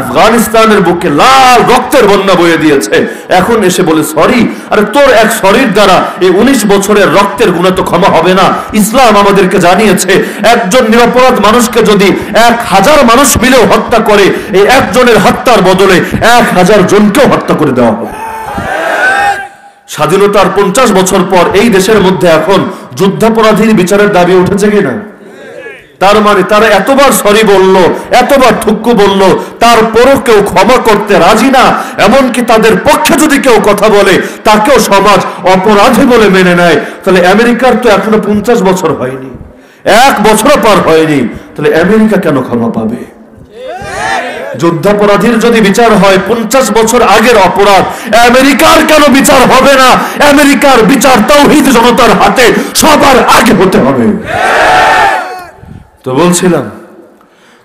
আফগানিস্তানের বুকে লাল রক্তের বন্যা বয়ে দিয়েছে, এখন এসে বলে সরি। আরে তোর এক সরির দ্বারা এই 19 বছরের রক্তের গুনাহ তো ক্ষমা হবে না। ইসলাম আমাদেরকে জানিয়েছে একজন নিরপরাধ মানুষকে যদি 1000 মানুষ মিলেও হত্যা করে, এই একজনের হত্যার বদলে 1000 জনকেও হত্যা করে দেওয়া হবে। স্বাধীনতার 50 বছর পর এই দেশের মধ্যে এখন যুদ্ধাপরাধীর বিচারের দাবি উঠেছে কিনা? তার মানে তারা এতবার সরি বললো, এতবার থুক্কু বললো, তারপরও কেউ ক্ষমা করতে রাজি না। এমনকি তাদের পক্ষে যদি কেউ কথা বলে তাকেও সমাজ অপরাধী বলে মেনে নেয়। তাহলে আমেরিকার তো এখনো 50 বছর হয়নি, 1 বছরও পার হয়নি, তাহলে আমেরিকা কেন ক্ষমা পাবে? যুদ্ধাপরাধীর যদি বিচার হয় 50 বছর আগের অপরাধ, আমেরিকার কেন বিচার হবে না? আমেরিকার বিচার তাওহীদ জনতার হাতে সবার আগে হতে হবে। তো বলছিলাম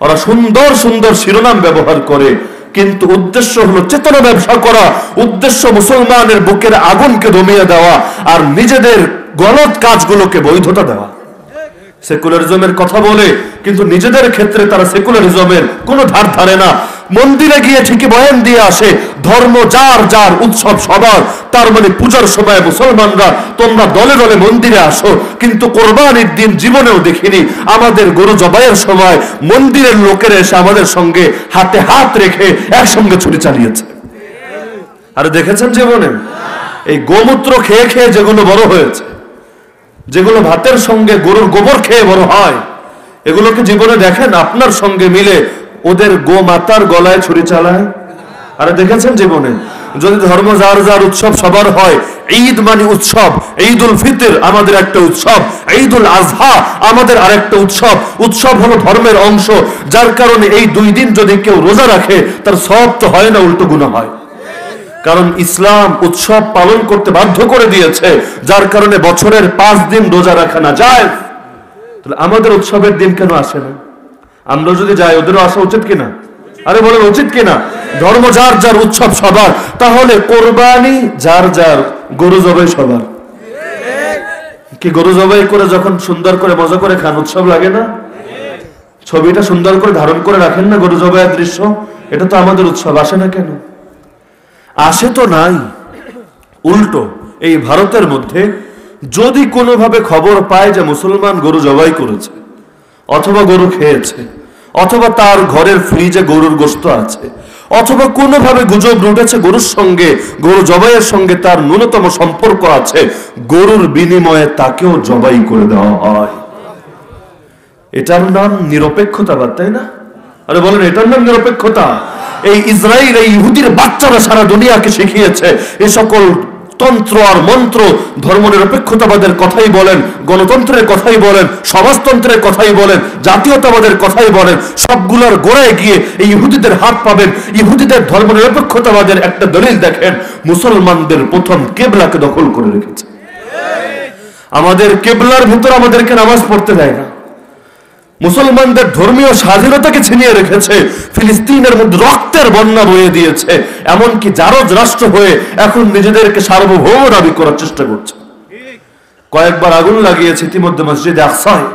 ওরা সুন্দর সুন্দর শিরোনাম ব্যবহার করে, কিন্তু উদ্দেশ্য হলো চেতনা ব্যবসা করা, উদ্দেশ্য মুসলমানের বুকের আগুনকে দমিয়ে দেওয়া আর নিজেদের গলত কাজগুলোকে বৈধতা দেওয়া। সেকুলারিজমের কথা বলে কিন্তু নিজেদের ক্ষেত্রে তারা সেকুলারিজমের কোনো ধার ধারে না। মন্দিরে গিয়ে ঠিকই বয়ান দিয়ে আসে ধর্ম যার যার, উৎসব সবার। তার মানে পূজার সময় মুসলমানরা তোমরা দলে দলে মন্দিরে আসো, কিন্তু কোরবানির দিন জীবনেও দেখিনি আমাদের গরু জবাইয়ের সময় মন্দিরের লোকেরা এসে আমাদের সঙ্গে হাতে হাত রেখে একসঙ্গে ছুরি চালিয়েছে। আরে দেখেছেন জীবনে এই গোমূত্র খেয়ে খেয়ে যেগুলো বড় হয়েছে, যেগুলো ভাতের সঙ্গে গরুর গোবর খেয়ে বড় হয়, এগুলোকে জীবনে দেখেন আপনার সঙ্গে মিলে ওদের গোমাতার গলায় ছুরি চালায়? আরে দেখেছেন জীবনে? যদি ধর্ম যার যার, উৎসব সবার হয়, ঈদ মানে উৎসব, ঈদুল ফিতর আমাদের একটা উৎসব, ঈদুল আজহা আমাদের আরেকটা উৎসব। উৎসব হলো ধর্মের অংশ, যার কারণে এই 2 দিন যদি কেউ রোজা রাখে তার সওয়াব তো হয় না, উল্টো গুনাহ হয়। কারণ ইসলাম উৎসব পালন করতে বাধ্য করে দিয়েছে, যার কারণে বছরের 5 দিন রোজা রাখা না যায়। তাহলে আমাদের উৎসবের দিন কেন আসে না? আমরা যদি যাই ওদেরও আসা উচিত কিনা? আরে বলেন উচিত কিনা? ধর্ম যার যার, উৎসব সবার, তাহলে কোরবানি যার যার, গরু জবাই সবার। কি গরু জবাই করে যখন সুন্দর করে মজা করে খান উৎসব লাগে না? ছবিটা সুন্দর করে ধারণ করে রাখেন না গরু জবাইয়ের দৃশ্য, এটা তো আমাদের উৎসব। আসে না কেন? আসে তো নাই, উল্টো এই ভারতের মধ্যে যদি কোনোভাবে খবর পায় যে মুসলমান গরু জবাই করেছে, অথবা গরু খেয়েছে, অথবা তার ঘরের ফ্রিজে গরুর গোশত আছে, অথবা কোনোভাবে গুজব রুটেছে গরুর সঙ্গে, গরু জবাইয়ের সঙ্গে তার ন্যূনতম সম্পর্ক আছে, গরুর বিনিময়ে তাকেও জবাই করে দেওয়া হয়। এটার নাম নিরপেক্ষতাবাদ, তাই না? আরে বলেন, এটার নাম নিরপেক্ষতা? এই ইসরায়েল, এই ইহুদির বাচ্চারা সারা দুনিয়াকে শিখিয়েছে এই সকল তন্ত্র আর মন্ত্র, ধর্ম নিরপেক্ষতাবাদের কথাই বলেন, গণতন্ত্রের কথাই বলেন, সমাজতন্ত্রের কথাই বলেন, জাতীয়তাবাদের কথাই বলেন, সবগুলোর গোড়ায় গিয়ে এই ইহুদিদের হাত পাবেন। ইহুদিদের ধর্ম নিরপেক্ষতাবাদের একটা দলিল দেখেন, মুসলমানদের প্রথম কেবলাকে দখল করে রেখেছে। আমাদের কেবলার ভিতর আমাদেরকে নামাজ পড়তে দেয় না। মুসলমানদের ধর্মীয় স্বাধীনতাকে ছিনিয়ে রেখেছে। ফিলিস্তিনের মধ্যে রক্তের বন্যা বয়ে দিয়েছে। এমনকি জারজ রাষ্ট্র হয়ে এখন নিজেদেরকে সার্বভৌম দাবি করার চেষ্টা করছে। কয়েকবার আগুন লাগিয়েছে ইতিমধ্যে মসজিদে আকসায়,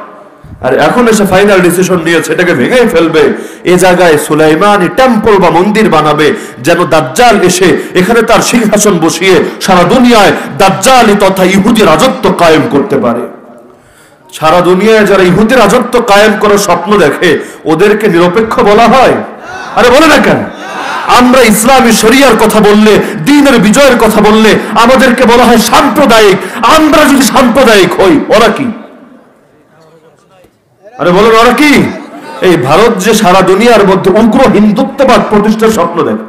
আর এখন এসে ফাইনাল ডিসিশন নিয়েছে এটাকে ভেঙে ফেলবে। এ জায়গায় সুলাইমানি টেম্পল বা মন্দির বানাবে, যেন দাজ্জাল এসে এখানে তার সিংহাসন বসিয়ে সারা দুনিয়ায় দাজ্জালি তথা ইহুদি রাজত্ব কায়েম করতে পারে। সারা দুনিয়ায় যারা ইহুদি রাজত্ব কায়েম করার স্বপ্ন দেখে ওদেরকে নিরপেক্ষ বলা হয়? আরে বলে না কেন? আমরা ইসলামী শরিয়ার কথা বললে, দ্বীনের বিজয়ের কথা বললে আমাদেরকে বলা হয় সাম্প্রদায়িক। আমরা যদি সাম্প্রদায়িক হই, ওরা কি? আরে বলেন, ওরা কি? এই ভারত যে সারা দুনিয়ার মধ্যে উগ্র হিন্দুত্ববাদ প্রতিষ্ঠার স্বপ্ন দেখে,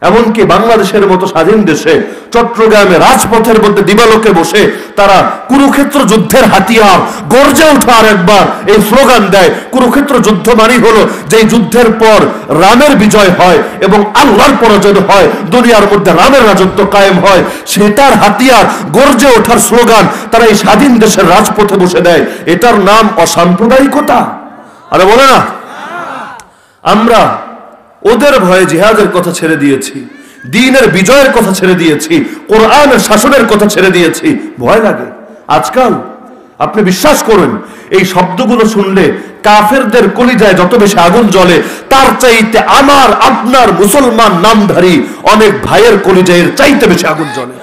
এমনকি বাংলাদেশের মতো স্বাধীন দেশে চট্টগ্রামে রাজপথের মধ্যে দিবালোকে বসে তারা কুরুক্ষেত্র যুদ্ধের হাতিয়ার গর্জে ওঠা আর একবার এই স্লোগান দেয়, কুরুক্ষেত্র যুদ্ধ মানে হলো যে যুদ্ধের পর রামের বিজয় হয় এবং আল্লাহর পরাজয় হয়, দুনিয়ার মধ্যে রামের রাজত্ব কায়েম হয়, সেটার হাতিয়ার গর্জে ওঠার স্লোগান তারা এই স্বাধীন দেশের রাজপথে বসে দেয়। এটার নাম অসাম্প্রদায়িকতা? আরে বলে না, আমরা ওদের ভয়ে জিহাদের কথা ছেড়ে দিয়েছি, দ্বীনের বিজয়ের কথা ছেড়ে দিয়েছি, কোরআনের শাসনের কথা ছেড়ে দিয়েছি। ভয় লাগে। আজকাল আপনি বিশ্বাস করুন, এই শব্দগুলো শুনলে কাফেরদের কলিজায় যত বেশি আগুন জ্বলে, তার চাইতে আমার আপনার মুসলমান নামধারী অনেক ভাইয়ের কলিজায় চাইতে বেশি আগুন জ্বলে।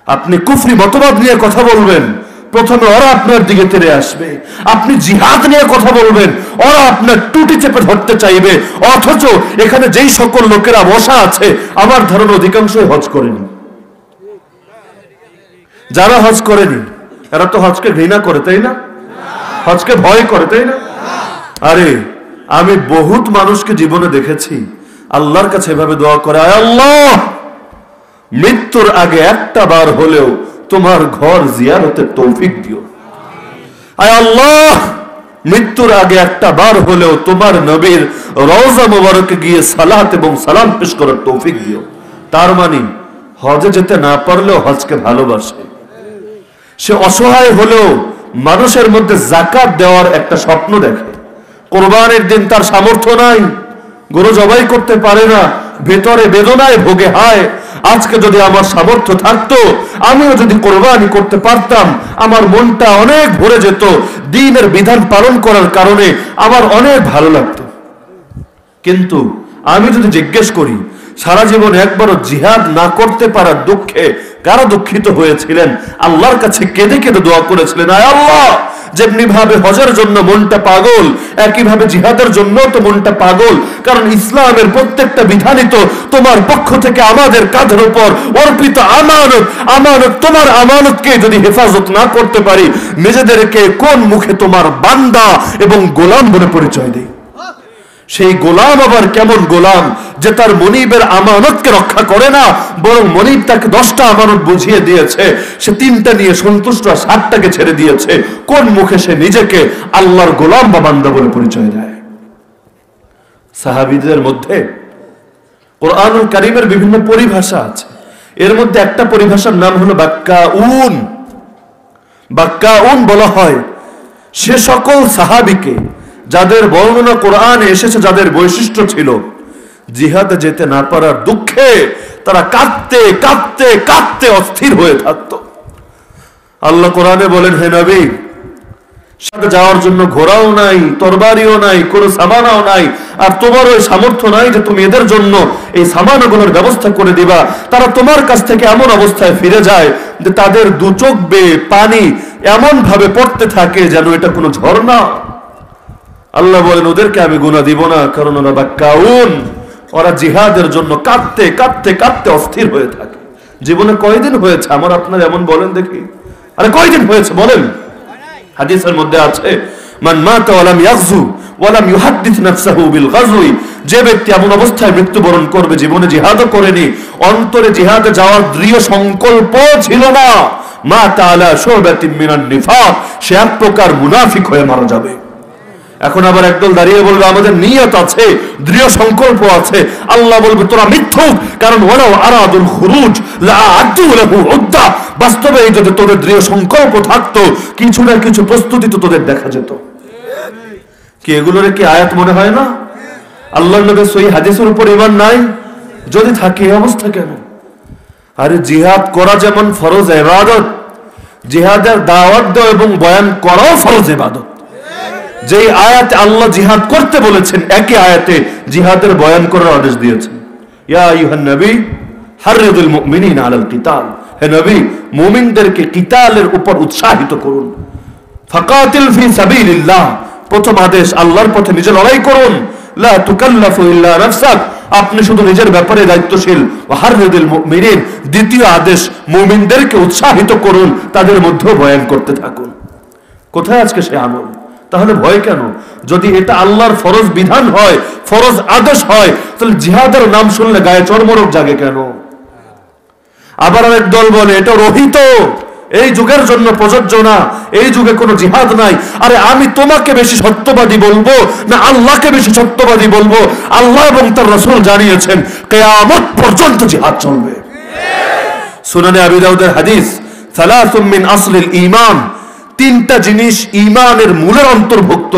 আপনি কুফরি মতবাদ নিয়ে কথা বলবেন, প্রথমে ওরা আপনার দিকে তেড়ে আসবে। আপনি জিহাদ নিয়ে কথা বলবেন, ওরা আপনার টুটি চেপে ধরতে চাইবে। অথচ এখানে যেই সকল লোকেরা বসা আছে, আমার ধারণা অধিকাংশই হজ করেনি। যারা হজ করেনি এরা তো হজকে ঘৃণা করে, তাই না? হজকে ভয় করে, তাই না? আরে আমি বহুত মানুষকে জীবনে দেখেছি আল্লাহর কাছে এভাবে দোয়া করে, আয় আল্লাহ, মৃত্যুর আগে একটা বার হলেও তোমার ঘর জিয়ারতের তৌফিক দিও। আয় আল্লাহ, মৃত্যুর আগে একটা বার হলেও তোমার নবীর রওজা মুবারকে গিয়ে সালাত এবং সালাম পেশ করার তৌফিক দিও। তার মানে হজে যেতে না পারলেও হজকে ভালোবাসে। সে অসহায় হলেও মানুষের মধ্যে যাকাত দেওয়ার একটা স্বপ্ন দেখে। কোরবানির দিন তার সামর্থ্য নাই, গরু জবাই করতে পারে না, ভেতরে বেদনায় ভোগে, হায় আজকে যদি আমার সামর্থ্য থাকতো, আমিও যদি কোরবানি করতে পারতাম, আমার মনটা অনেক ভরে যেত, দ্বীনের বিধান পালন করার কারণে আমার অনেক ভালো লাগতো। কিন্তু আমি যদি জিজ্ঞেস করি, সারা জীবন একবারও জিহাদ না করতে পারার দুঃখে কারা দুঃখিত হয়েছিলেন? আল্লাহর কাছে কেঁদে কেঁদে দোয়া করেছিলেন, আয় আল্লাহ, যেমনি ভাবে হজের জন্য মনটা পাগল, একইভাবে জিহাদের জন্য তো মনটা পাগল। কারণ ইসলামের প্রত্যেকটা বিধানই তো তোমার পক্ষ থেকে আমাদের কাঁধের উপর অর্পিত আমানত। আমানত, তোমার আমানতকে যদি হেফাজত না করতে পারি, নিজেদেরকে কোন মুখে তোমার বান্দা এবং গোলাম বলে পরিচয় দেই? সেই গোলাম আবার কেমন গোলাম যে তার মনিবের আমানতকে রক্ষা করে না, বরং মনিব তাকে 10টা আমানত বুঝিয়ে দিয়েছে, সে 3টা নিয়ে সন্তুষ্ট, 7টাকে ছেড়ে দিয়েছে। কোন মুখে সে নিজেকে আল্লাহর গোলাম বা বান্দা বলে পরিচয় দেয়? সাহাবীদের মধ্যে কোরআনুল কারীমের বিভিন্ন পরিভাষা আছে। এর মধ্যে একটা পরিভাষার নাম হলো বাক্কাউন। বাক্কাউন বলা হয় সে সকল সাহাবীকে যাদের বর্ণনা কোরআনে এসেছে, যাদের বৈশিষ্ট্য ছিল জিহাদে যেতে না পারার দুঃখে তারা কাঁদতে কাঁদতে কাঁদতে অস্থির হয়ে থাকত। আল্লাহ কোরআনে বলেন, হে নবী, সাথে যাওয়ার জন্য ঘোড়াও নাই, তরবারিও নাই, কোনো সামানাও নাই, আর তোমার ওই সামর্থ্য নাই যে তুমি এদের জন্য এই সামানগুলোর ব্যবস্থা করে দিবা। তারা তোমার কাছ থেকে এমন অবস্থায় ফিরে যায় যে তাদের দু চোখ বেয়ে পানি এমন ভাবে পড়তে থাকে যেন এটা কোনো ঝর্ণা। আল্লাহ বলেন ওদেরকে আমি গুনাহ দিব না, কারণ ওরা বাক্কাউন, ওরা জিহাদের জন্য কাঁদতে কাঁদতে কাঁদতে অস্থির হয়ে থাকে। জীবনে কয়দিন হয়েছে আমার আপনার এমন বলেন দেখি? আরে কয়দিন হয়েছে বলেন? হাদিসের মধ্যে আছে মান মাতা ওয়া লাম ইয়াগজু ওয়া লাম ইউহাদ্দিস নাফসাহু বিল গাজওয়ি, যে ব্যক্তি এমন অবস্থায় মৃত্যুবরণ করবে জীবনে জিহাদও করেনি, অন্তরে জিহাদে যাওয়ার দৃঢ় সংকল্প ছিল না, মাতা আলা শুবাতিন মিনান নিফাক, সে এক প্রকার মুনাফিক হয়ে মারা যাবে। এখন আবার একদল দাঁড়িয়ে বলবে আমাদের নিয়ত আছে, দৃঢ় সংকল্প আছে। আল্লাহ বলবে তোরা মিথ্যুক, কারণ ওয়ালাউ আরাদুল খুরুজ লা আদু লাহু উদ্দা, বাস্তবে যদি তোদের দৃঢ় সংকল্প থাকতো কিছু না কিছু প্রস্তুতি তো তোদের দেখা যেত। কি এগুলোর কি আয়াত মনে হয় না? আল্লাহর নবীর সহিহ হাদিসের উপর ঈমান নাই? যদি থাকে এই অবস্থা কেন? আরে জিহাদ করা যেমন ফরজ ইবাদত, জিহাদের দাওয়াত দেওয়া এবং বয়ান করাও ফরজ ইবাদত। যে আয়াতে আল্লাহ জিহাদ করতে বলেছেন একই আয়াতে জিহাদের বয়ান করার আদেশ দিয়েছেন। ইয়া আইয়ুহান নবী হাররিদুল মুমিনিনা আলাল কিতাল, হে নবী মুমিনদেরকে কিতালের উপর উৎসাহিত করুন। ফাকাতিল ফি সাবিলিল্লাহ, প্রথম আদেশ আল্লাহর পথে নিজে লড়াই করুন। লা তুকাল্লাফু ইল্লা নাফসাক, আপনি শুধু নিজের ব্যাপারে দায়িত্বশীল। ওয়া হাররিদুল মুমিনিন, দ্বিতীয় আদেশ মুমিনদেরকে উৎসাহিত করুন, তাদের মধ্যে বয়ান করতে থাকুন। কোথায় আজকে সে আমল? তাহলে ভয় কেন? যদি এটা আল্লাহর ফরজ বিধান হয়, ফরজ আদেশ হয়, তাহলে জিহাদের নাম শুনলে গায়ে চর্মরোগ জাগে কেন? আবার আরেক দল বলে এটা রহিত, এই যুগের জন্য প্রযোজ্য না, এই যুগে কোনো জিহাদ নাই। আরে আমি তোমাকে বেশি সত্যবাদী বলবো না আল্লাহকে বেশি সত্যবাদী বলবো? আল্লাহ এবং তার রাসূল জানিয়েছেন কিয়ামত পর্যন্ত জিহাদ চলবে। সুনানে আবি দাউদের হাদিস, সালাসুম মিন আসলিল ঈমান, তিনটা জিনিস ঈমানের মূলের অন্তর্ভুক্ত।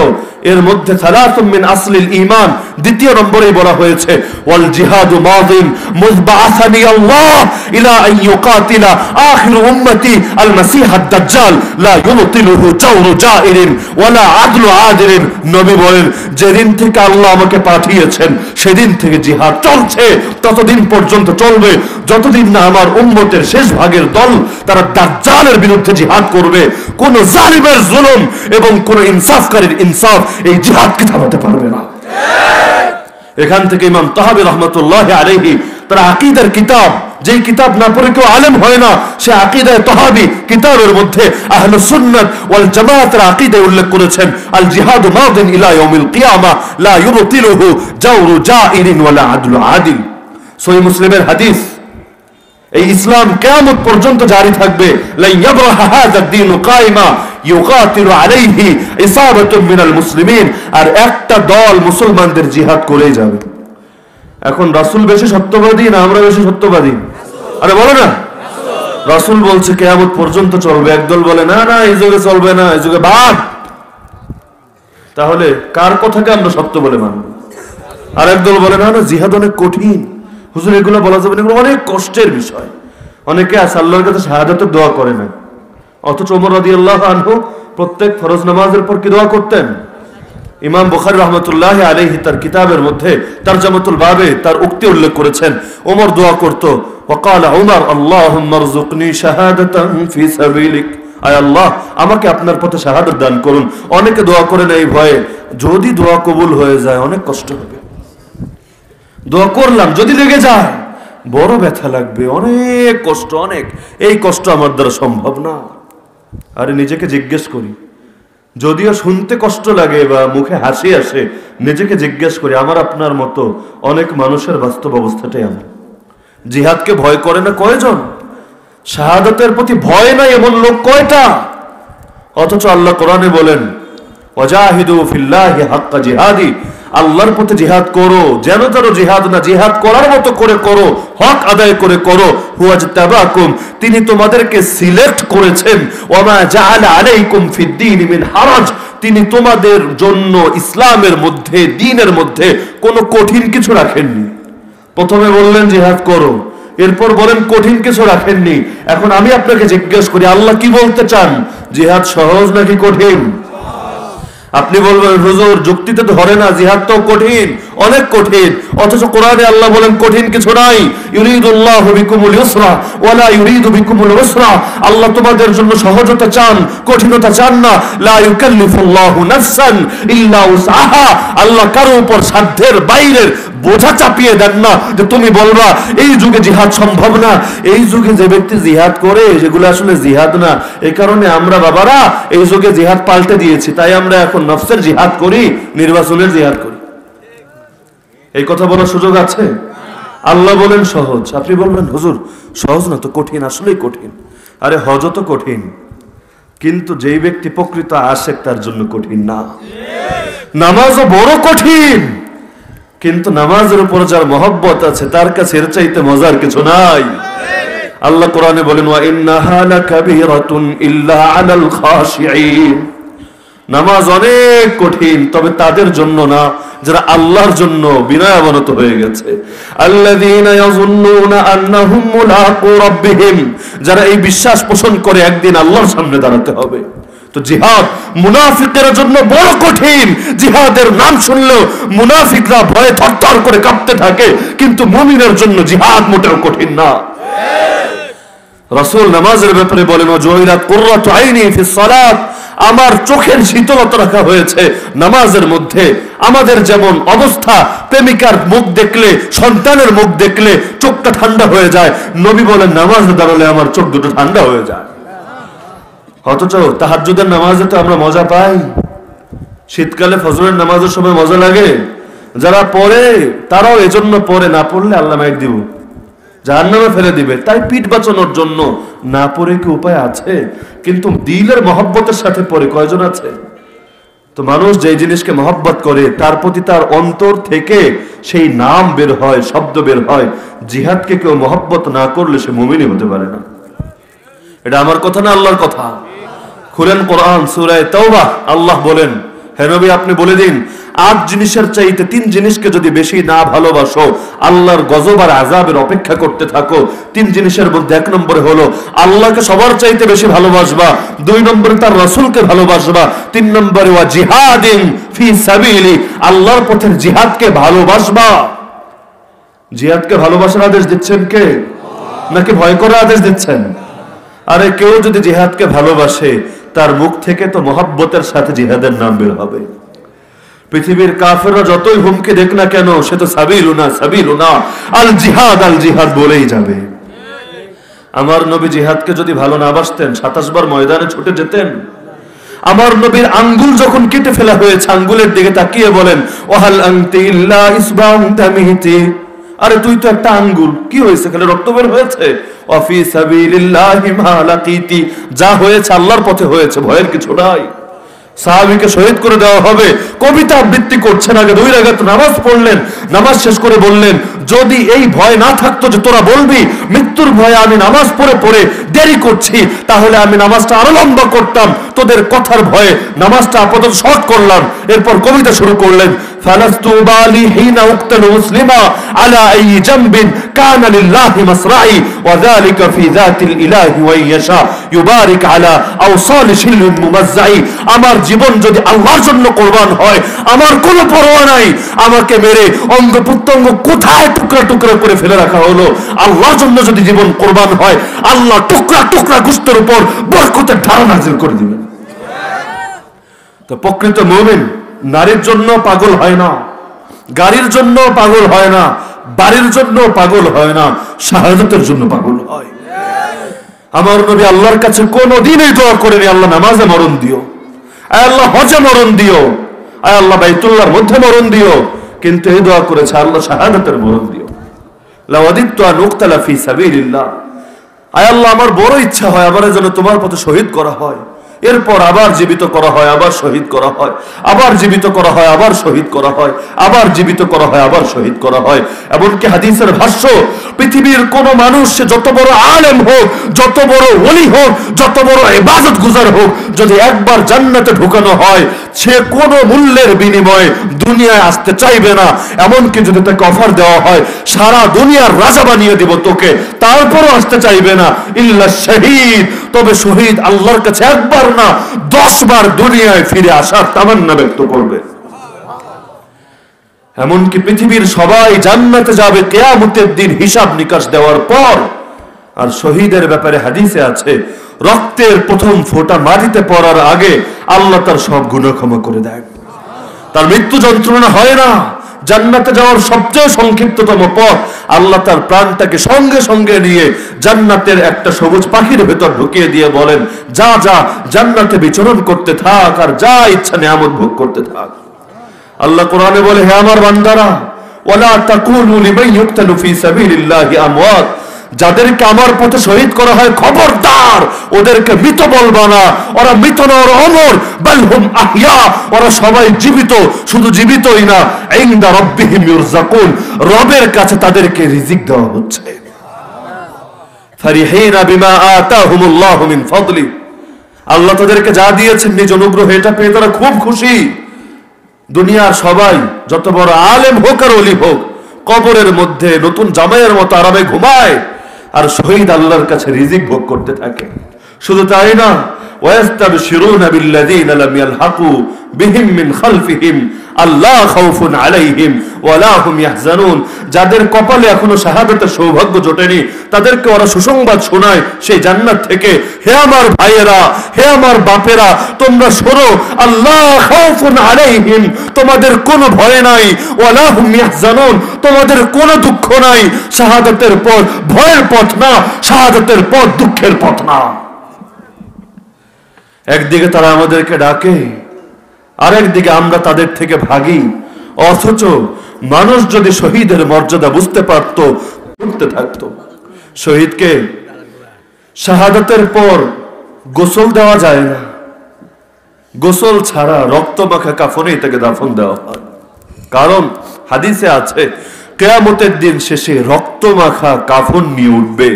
এর মধ্যে সালাসুম মিন আসলিল ঈমান, দ্বিতীয় নম্বরেই বলা হয়েছে ওয়াল জিহাদু মাযিন মুযবাআসানি আল্লাহ ইলা আন ইউকাতিলা আখির উম্মতি আল মাসিহ আদ-দাজ্জাল লা ইউতিলুহু জাওরু জাইরিন ওয়ালা আদলু আদিরিন। নবী বলেন যেদিন থেকে আল্লাহ আমাকে পাঠিয়েছেন সেদিন থেকে জিহাদ চলছে, ততদিন পর্যন্ত চলবে যতদিন না আমার উম্মতের শেষ ভাগের দল তারা দাজ্জালের বিরুদ্ধে জিহাদ করবে। কোন জালিমের জুলুম এবং কোন ইনসাফকারীর ইনসাফ এই জিহাদকে থামাতে পারবে না। এখান থেকে ইমাম তাহাবী রাহমাতুল্লাহি আলাইহি তার আকীদার কিতাব, যে কিতাব না পড়ে কেউ আলেম হয় না, সে আকীদায়ে তাহাবী কিতাবের মধ্যে আহলুস সুন্নাত ওয়াল জামাআতের আকীদায় উল্লেখ করেছেন আল জিহাদু মাদিন ইলা ইয়াউমিল কিয়ামা লা ইউবতিলুহু জাওরু জাইরিন ওয়ালা আদলু আদিল। সহিহ মুসলিমের হাদিস, এই ইসলাম কিয়ামত পর্যন্ত জারি থাকবে। লা ইয়াবরাহা হাযা দ্বীনু কায়মা ইউকাতিলু আলাইহি ইসাবাতুম মিনাল মুসলিমিন, আর একটা দল মুসলমানদের জিহাদ করেই যাবে। এখন রাসূল বেশি সত্যবাদী না আমরা বেশি সত্যবাদী? আরে বলো না, রাসূল বলছে কিয়ামত পর্যন্ত চলবে, একদল বলে না না এই যুগে চলবে না, এই যুগে বাদ। তাহলে কার কথাকে আমরা সত্য বলে মানব? আর একদল বলে না না জিহাদ অনেক কঠিন, হুজুর এগুলো বলা যাবে না, এগুলো অনেক কষ্টের বিষয়। অনেকে আছে আল্লাহর কাছে শাহাদাতের দোয়া করে না, অথচ ওমর রাদিয়াল্লাহু আনহু প্রত্যেক ফরজ নামাজের পর কি দোয়া করতেন? ইমাম বুখারী রাহমাতুল্লাহি আলাইহি তার কিতাবের মধ্যে তারজামাতুল বাবে তার উক্তি উল্লেখ করেছেন। ওমর দোয়া করত, ওয়াকাল উমর আল্লাহুম্মা রযুকনি শাহাদাতান ফি সাবিলিক, আয় আল্লাহ আমাকে আপনার পথে শাহাদাত দান করুন। অনেকে দোয়া করে না এই ভয়ে, যদি দোয়া কবুল হয়ে যায় অনেক কষ্ট হবে। দোয়া করলাম যদি লেগে যায় বড় ব্যথা লাগবে, অনেক কষ্ট, অনেক, এই কষ্ট আমার দ্বারা সম্ভব না। আরে নিজেকে জিজ্ঞেস করি, যদিও শুনতে কষ্ট লাগে বা মুখে হাসি আসে, নিজেকে জিজ্ঞেস করি আমার আপনার মতো অনেক মানুষের বাস্তব অবস্থাটাই এমন। জিহাদকে ভয় করে না কয়জন? শাহাদাতের প্রতি ভয় নাই এমন লোক কয়টা? অথচ আল্লাহ কোরআনে বলেন ওয়াজাহিদু ফিল্লাহি হাক্কা জিহাদি, আল্লাহর পথে জিহাদ করো, যেন তেন জিহাদ না, জিহাদ করার মতো করে করো, হক আদায় করে করো। হুয়াজতাবাকুম, তিনি তোমাদেরকে সিলেক্ট করেছেন। ওয়ামা জাআলা আলাইকুম ফিদ্দীন মিন হারাজ, তিনি তোমাদের জন্য ইসলামের মধ্যে, দ্বীনের মধ্যে কোনো কঠিন কিছু রাখেননি। প্রথমে বললেন জিহাদ করো, এরপর বলেন কঠিন কিছু রাখেননি। এখন আমি আপনাকে জিজ্ঞেস করি আল্লাহ কি বলতে চান? জিহাদ সহজ নাকি কঠিন? আপনি বলবেন হুজুর যুক্তিতে ধরে না, জিহাদ তো কঠিন, অনেক কঠিন, অথচ কোরআনে আল্লাহ বলেন কঠিন কিছু নাই। ইউরিদুল্লাহু বিকুমুল ইউসরা ওয়ালা ইউরিদু বিকুমুল উসরা, আল্লাহ তোমাদের জন্য সহজতা চান, কঠিনতা চান না। লা ইউকাল্লিফুল্লাহু নাফসান ইল্লা উসআহা, আল্লাহ কারো উপর সাধ্যের বাইরের বোঝা চাপিয়ে দেন না যে তুমি বলবা এই যুগে জিহাদ সম্ভব না। এই যুগে যে ব্যক্তি জিহাদ করে সেগুলো আসলে জিহাদ না। এই কারণে আমরা বাবারা এই যুগে জিহাদ পাল্টে দিয়েছি, তাই আমরা এখন নফসের জিহাদ করি, নির্বাচনের জিহাদ করি। এই কথা বলার সুযোগ আছে? আল্লাহ বলেন সহজ, আপনি বলবেন হুজুর সহজ না তো, কঠিন, আসলেই কঠিন। আরে হজ তো কঠিন, কিন্তু যেই ব্যক্তি প্রকৃত আশেক তার জন্য কঠিন না। নামাজও বড় কঠিন, কিন্তু নামাজের উপর যার মহব্বত আছে তার কাছে এর চাইতে মজার কিছু নাই। আল্লাহ কোরআনে বলেন ওয়া ইন্নাহা লাকাবীরাতুন ইল্লা আলাল খাশিঈন, নামাজ অনেক কঠিন, তবে তাদের জন্য না যারা আল্লাহর জন্য বিনয়াবনত হয়ে গেছে। আল্লাযীনা ইয়াযুন্নুনা আন্নাহুম মুলাকু রাব্বিহিম, যারা এই বিশ্বাস পোষণ করে একদিন আল্লাহর সামনে দাঁড়াতে হবে। তো জিহাদ মুনাফিকের জন্য বড় কঠিন। জিহাদের নাম শুনলেও মুনাফিকরা ভয়ে থরথর করে কাঁপতে থাকে, কিন্তু মুমিনের জন্য জিহাদ মোটেও কঠিন না। রাসূল নামাজের ব্যাপারে বলেন ওয়াজুইলাত কুররাতু আইনি ফিস সালাত, আমার চোখের শীতলতা রাখা হয়েছে নামাজের মধ্যে। আমাদের যেমন অবস্থা, প্রেমিকার মুখ দেখলে, সন্তানের মুখ দেখলে চোখটা ঠান্ডা হয়ে যায়, নবী বলেন নামাজে দাঁড়ালে আমার চোখ দুটো ঠান্ডা হয়ে যায়। অথচ তাহাজ্জুদের নামাজে তো আমরা মজা পাই, শীতকালে ফজরের নামাজের সময় মজা লাগে। যারা পড়ে তারাও এজন্য পড়ে, না পড়লে আল্লাহ মাইর দিব, জাহান্নামে ফেলে দিবে, তাই পিঠ বাঁচানোর জন্য। না পড়ে কি উপায় আছে? কিন্তু দিলের মহব্বতের সাথে পড়ে কয়জন আছে? তো মানুষ যে জিনিসকে মহব্বত করে তার প্রতি তার অন্তর থেকে সেই নাম বের হয়, শব্দ বের হয়। জিহাদকে কেউ মহব্বত না করলে সে মুমিনই হতে পারে না। এটা আমার কথা না, আল্লাহর কথা। খুলেন কোরআন সূরা তাওবা, আল্লাহ বলেন হে নবী আপনি বলে দিন 8 জিনিসের চাইতে 3 জিনিসকে যদি বেশি না ভালোবাসো, আল্লাহর গজব আর আযাবের অপেক্ষা করতে থাকো। 3 জিনিসের মধ্যে 1 নম্বরে হলো আল্লাহকে সবার চাইতে বেশি ভালোবাসবা, 2 নম্বরে তার রাসূলকে ভালোবাসবা, 3 নম্বরে ওয়া জিহাদিন ফি সাবিলি, আল্লাহর পথে জিহাদকে ভালোবাসবা। জিহাদকে ভালোবাসার আদেশ দিচ্ছেন কে? নাকি ভয় করার আদেশ দিচ্ছেন? আরে কেউ যদি জিহাদকে ভালোবাসে তার মুখ থেকে তো মহব্বতের সাথে জিহাদের নাম বের হবে। পৃথিবীর কাফেররা যতই হুমকি দেখ না কেন, সে তো সাবিলুনা সাবিলুনা আল জিহাদ বলেই যাবে। আমার নবী জিহাদকে যদি ভালো না বাসতেন 27 বার ময়দানে ছুটে যেতেন। আমার নবীর আঙ্গুল যখন কেটে ফেলা হয়েছে, আঙ্গুলের দিকে তাকিয়ে বলেন ওয়াহাল আনতি ইল্লা ইসবাউন তামিতি, আরে তুই তো একটা আঙ্গুল, কি হয়েছে? খালি রক্ত বের হয়েছে? ওয়াফি সাবিলিল্লাহি মা লাকিতি, যা হয়েছে আল্লাহর পথে হয়েছে, ভয়ের কিছু নাই। সাহাবীকে শহীদ করে দেওয়া হবে, কবিতা আবৃত্তি করছেন, আগে 2 রাকাত নামাজ পড়লেন, নামাজ শেষ করে বললেন যদি এই ভয় না থাকতো যে তোরা বলবি মৃত্যুর ভয়ে আমি নামাজ পড়ে পড়ে দেরি করছি, তাহলে আমি নামাজটা আরো লম্বা করতাম। তোদের কথার ভয়ে নামাজটা আপাতত শর্ট করলাম। এরপর কবিতা শুরু করলেন ফালাস্তু বালি হিনা উক্তাল মুসলিমা আলা আই জামবিন কানা লিল্লাহি মাসরাই ওয়া যালিকা ফি যাতিল ইলাহি ওয়া ইয়াশা ইউবারিক আলা আওসাল শিলুন মুমাজ্জাই, আমার জীবন যদি আল্লাহর জন্য কুরবান হয় আমার কোনো পরোয়া নাই। আমাকে মেরে অঙ্গ প্রত্যঙ্গ কোথায় টুকরা টুকরা করে ফেলে রাখা হলো, আল্লাহর জন্য যদি জীবন কুরবান হয় আল্লাহ টুকরা টুকরা গোশতের উপর বরকতের ধারা নাযিল করে দিবেন। তো প্রকৃত মুমিন নারীর জন্য পাগল হয় না, গাড়ির জন্য পাগল হয় না, বাড়ির জন্য পাগল হয় না, শাহাদাতের জন্য পাগল হয়। আমার নবী আল্লাহর কাছে কোনোদিন এই দোয়া করেনি আল্লাহ নামাজে মরণ দিও, আয় আল্লাহ হজে মরণ দিও, আয় আল্লাহ বাইতুল্লাহর মধ্যে মরণ দিও, কিন্তু এই দোয়া করেছে আল্লাহ শাহাদাতের মরণ দিও। লাওয়াদিতু আন উকতালা ফি সাবিলিল্লাহ, আয় আল্লাহ আমার বড় ইচ্ছা হয় আমার যেন তোমার পথে শহীদ করা হয়, এরপর আবার জীবিত করা হয়, আবার শহীদ করা হয়, আবার জীবিত করা হয়, আবার শহীদ করা হয়, আবার জীবিত করা হয়, আবার শহীদ করা হয়। এমনকি হাদিসের ভাষ্য পৃথিবীর কোন মানুষ সে যত বড় আলেম হোক, যত বড় ওলি হোক, যত বড় ইবাদত গুজার হোক, যদি একবার জান্নাতে ঢুকানো হয় সে কোনো মূল্যের বিনিময়ে দুনিয়ায় আসতে চাইবে না। এমনকি যদি তাকে অফার দেওয়া হয় সারা দুনিয়ার রাজা বানিয়ে দিব তোকে, তারপরও আসতে চাইবে না। ইল্লা শহীদ, তবে শহীদ আল্লাহর কাছে একবার না 10 বার দুনিয়ায় ফিরে আসার তামান্না ব্যক্ত করবে। এমনকি পৃথিবীর সবাই জান্নাতে যাবে কিয়ামতের দিন হিসাব নিকাশ দেওয়ার পর। আর শহীদের ব্যাপারে হাদিসে আছে রক্তের প্রথম ফোঁটা মাটিতে পড়ার আগে আল্লাহ তার সব গুনাহ ক্ষমা করে দেয়, তার মৃত্যু যন্ত্রণা হয় না। জান্নাতে যাওয়ার সবচেয়ে সংক্ষিপ্ততম পথ, আল্লাহ তার প্রাণটাকে সঙ্গে সঙ্গে নিয়ে জান্নাতের একটা সবুজ পাখির ভেতর ঢুকিয়ে দিয়ে বলেন যা যা জান্নাতে বিচরণ করতে থাক আর যা ইচ্ছা নিয়ামত ভোগ করতে থাক। আল্লাহ কোরআনে বলে, হে আমার বান্দারা, ওয়ালা তাকুলু লিমান ইউকতালু ফি সাবিলিল্লাহি আমওয়াত, যাদেরকে আমার পথে শহীদ করা হয় খবরদার ওদেরকে মৃত বলবা না, ওরা মৃত না, ওরা অমর। বাল হুম আহইয়া, ওরা সবাই জীবিত, শুধু জীবিতই না, ইনদা রাব্বিহিম ইউরযাকুন, রবের কাছে তাদেরকে রিজিক দেওয়া হচ্ছে। ফারিহিনা বিমা আতাহুমুল্লাহু মিন ফাদলি, আল্লাহ তাদেরকে যা দিয়েছেন নিজ অনুগ্রহে এটা পেয়ে তারা খুব খুশি। দুনিয়ার সবাই যত বড় আলেম হোক আর ওলি হোক কবরের মধ্যে নতুন জামাইয়ের মতো আরামে ঘুমায়, আর শহীদ আল্লাহর কাছে রিজিক ভোগ করতে থাকে। শুধু তাই না, ওয়াস্তাবশিরুনা বিল্লাযীনা লাম ইয়ালহাকু বিহিম মিন খালফিহিম আল্লা খাউফুন আলাইহিম ওয়ালা হুম ইয়াহজানুন, যাদের কপালে এখনো শাহাদাতের সৌভাগ্য জোটেনি তাদেরকে ওরা সুসংবাদ শোনায় সেই জান্নাত থেকে। হে আমার ভাইয়েরা, হে আমার বাপেরা, তোমরা শোনো, আল্লাহ খাউফুন আলাইহিম, তোমাদের কোনো ভয় নাই, ওয়ালা হুম ইয়াহজানুন, তোমাদের কোনো দুঃখ নাই। শাহাদাতের পথ ভয়ের পথ না, শাহাদাতের পথ দুঃখের পথ না। একদিকে তারা আমাদেরকে ডাকে, আরেকদিকে আমরা তাদের থেকে ভাগি। অথচ মানুষ যদি শহীদের মর্যাদা বুঝতে পারত, করতে থাকতো। শহীদকে শাহাদাতের পর গোসল দেওয়া যায় না, গোসল ছাড়া রক্ত মাখা কাফনেই তাকে দাফন দেওয়া হয়। কারণ হাদিসে আছে কিয়ামতের দিন শেষে রক্ত মাখা কাফন নিয়ে উঠবে।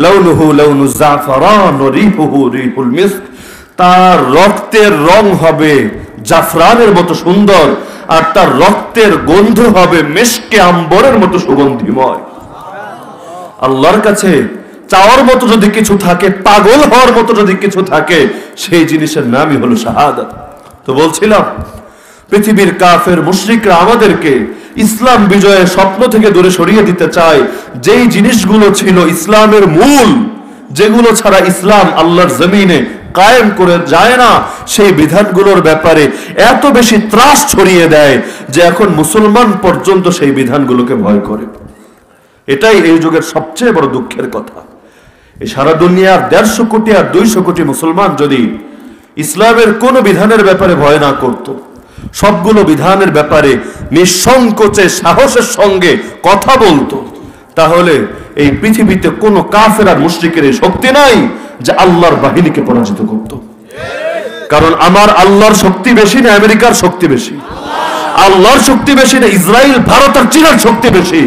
লাউনুহু লাউনু জাফরান ওয়া রিহুহু রিহুল মিস্ক, তার রক্তের রং হবে জাফরানের মতো সুন্দর, আর তার রক্তের গন্ধ হবে মেশকে আম্বরের মতো সুগন্ধিময়। আল্লাহর কাছে চাওয়ার মতো যদি কিছু থাকে, পাগল হওয়ার মতো যদি কিছু থাকে, সেই জিনিসের নামই হলো শাহাদাত। তো বলছিলাম পৃথিবীর কাফের মুশরিকরা আমাদেরকে ইসলাম বিজয়ের স্বপ্ন থেকে দূরে সরিয়ে দিতে চায়। যেই জিনিসগুলো ছিল ইসলামের মূল, যেগুলো ছাড়া ইসলাম আল্লাহর জমিনে কায়েম করে যায় না, সেই বিধানগুলোর ব্যাপারে এত বেশি ত্রাস ছড়িয়ে দেয় যে এখন মুসলমান পর্যন্ত সেই বিধানগুলোকে ভয় করে। এটাই এই যুগের সবচেয়ে বড় দুঃখের কথা। এই সারা দুনিয়ার 150 কোটি আর 200 কোটি মুসলমান যদি ইসলামের কোন বিধানের ব্যাপারে ভয় না করত, সবগুলো বিধানের ব্যাপারে নিঃসংকোচে সাহসের সঙ্গে কথা বলতো, তাহলে এই পৃথিবীতে কোনো কাফের আর মুশরিকের শক্তি নাই যে আল্লাহর বাহিনীকে পরাজিত করত। কারণ আমার আল্লাহর শক্তি বেশি না আমেরিকার শক্তি বেশি? আল্লাহর শক্তি বেশি না ইসরায়েল ভারত আর চীনের শক্তি বেশি?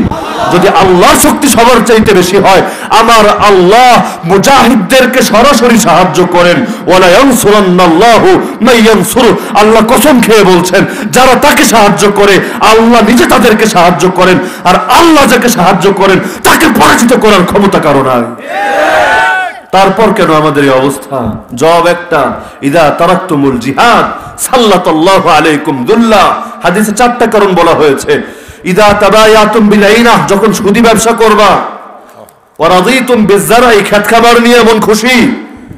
যদি আল্লাহর শক্তি সবার চাইতে বেশি হয়, আমার আল্লাহ মুজাহিদদেরকে সরাসরি সাহায্য করেন। ওয়ালা ইয়ানসুরান্নাল্লাহু মান ইয়ানসুরু, আল্লাহ কসম খেয়ে বলছেন যারা তাকে সাহায্য করে আল্লাহ নিজে তাদেরকে সাহায্য করেন, আর আল্লাহ যাকে সাহায্য করেন তাকে পরাজিত করার ক্ষমতা কারো নাই। তারপর কেন আমাদের এই অবস্থা? জবাব একটা, ইদা তারাকতুমুল জিহাদ সাল্লাল্লাহু আলাইকুম দুল্লাহ। হাদিসে 4টা কারণ বলা হয়েছে। ইদা তাবায়াতুম বিল আইনা, যখন সুদি ব্যবসা করবা, ওয়া রাদিতুম বিজারাই, খেত খাবার নিয়ে মন খুশি,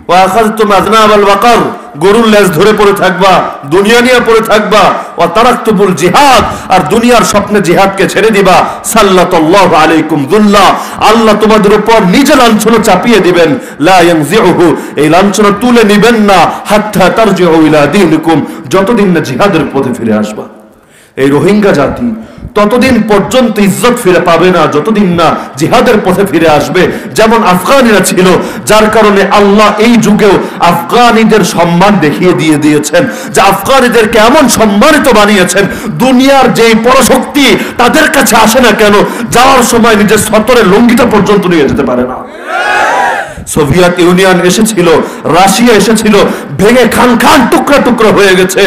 ওয়া আখাযতুম আযনাবাল বাকার, গরুর লেজ ধরে পড়ে থাকবা, দুনিয়া নিয়ে পড়ে থাকবা, ওয়া তারাকতুমুল জিহাদ, আর দুনিয়ার স্বপ্নে জিহাদকে ছেড়ে দিবা, সাল্লাল্লাহু আলাইকুম দুল্লাহ, আল্লাহ তোমাদের উপর নিজে লাঞ্ছনা চাপিয়ে দিবেন। লা ইয়ানজিউহু, এই লাঞ্ছনা তুলে নেবেন না, হাত্তা তারজিউ ইলা দীনিকুম, যতদিন না জিহাদের পথে ফিরে আসবা। এই রোহিঙ্গা জাতি ততদিন পর্যন্ত ইজ্জত ফিরে পাবে না যতদিন না জিহাদের পথে ফিরে আসবে, যেমন আফগানিরা ছিল, যার কারণে আল্লাহ এই যুগেও আফগানিদের সম্মান দেখিয়ে দিয়েছেন, যে আফগানিদেরকে এমন সম্মানিত বানিয়েছেন, দুনিয়ার যেই পরাশক্তি তাদের কাছে আসে না কেন, যাওয়ার সময় নিজের সতরের লঙ্গিটা পর্যন্ত নিয়ে যেতে পারে না। সোভিয়েত ইউনিয়ন এসেছিল, রাশিয়া এসেছিল, ভেঙে খান খান টুকরা টুকরা হয়ে গেছে।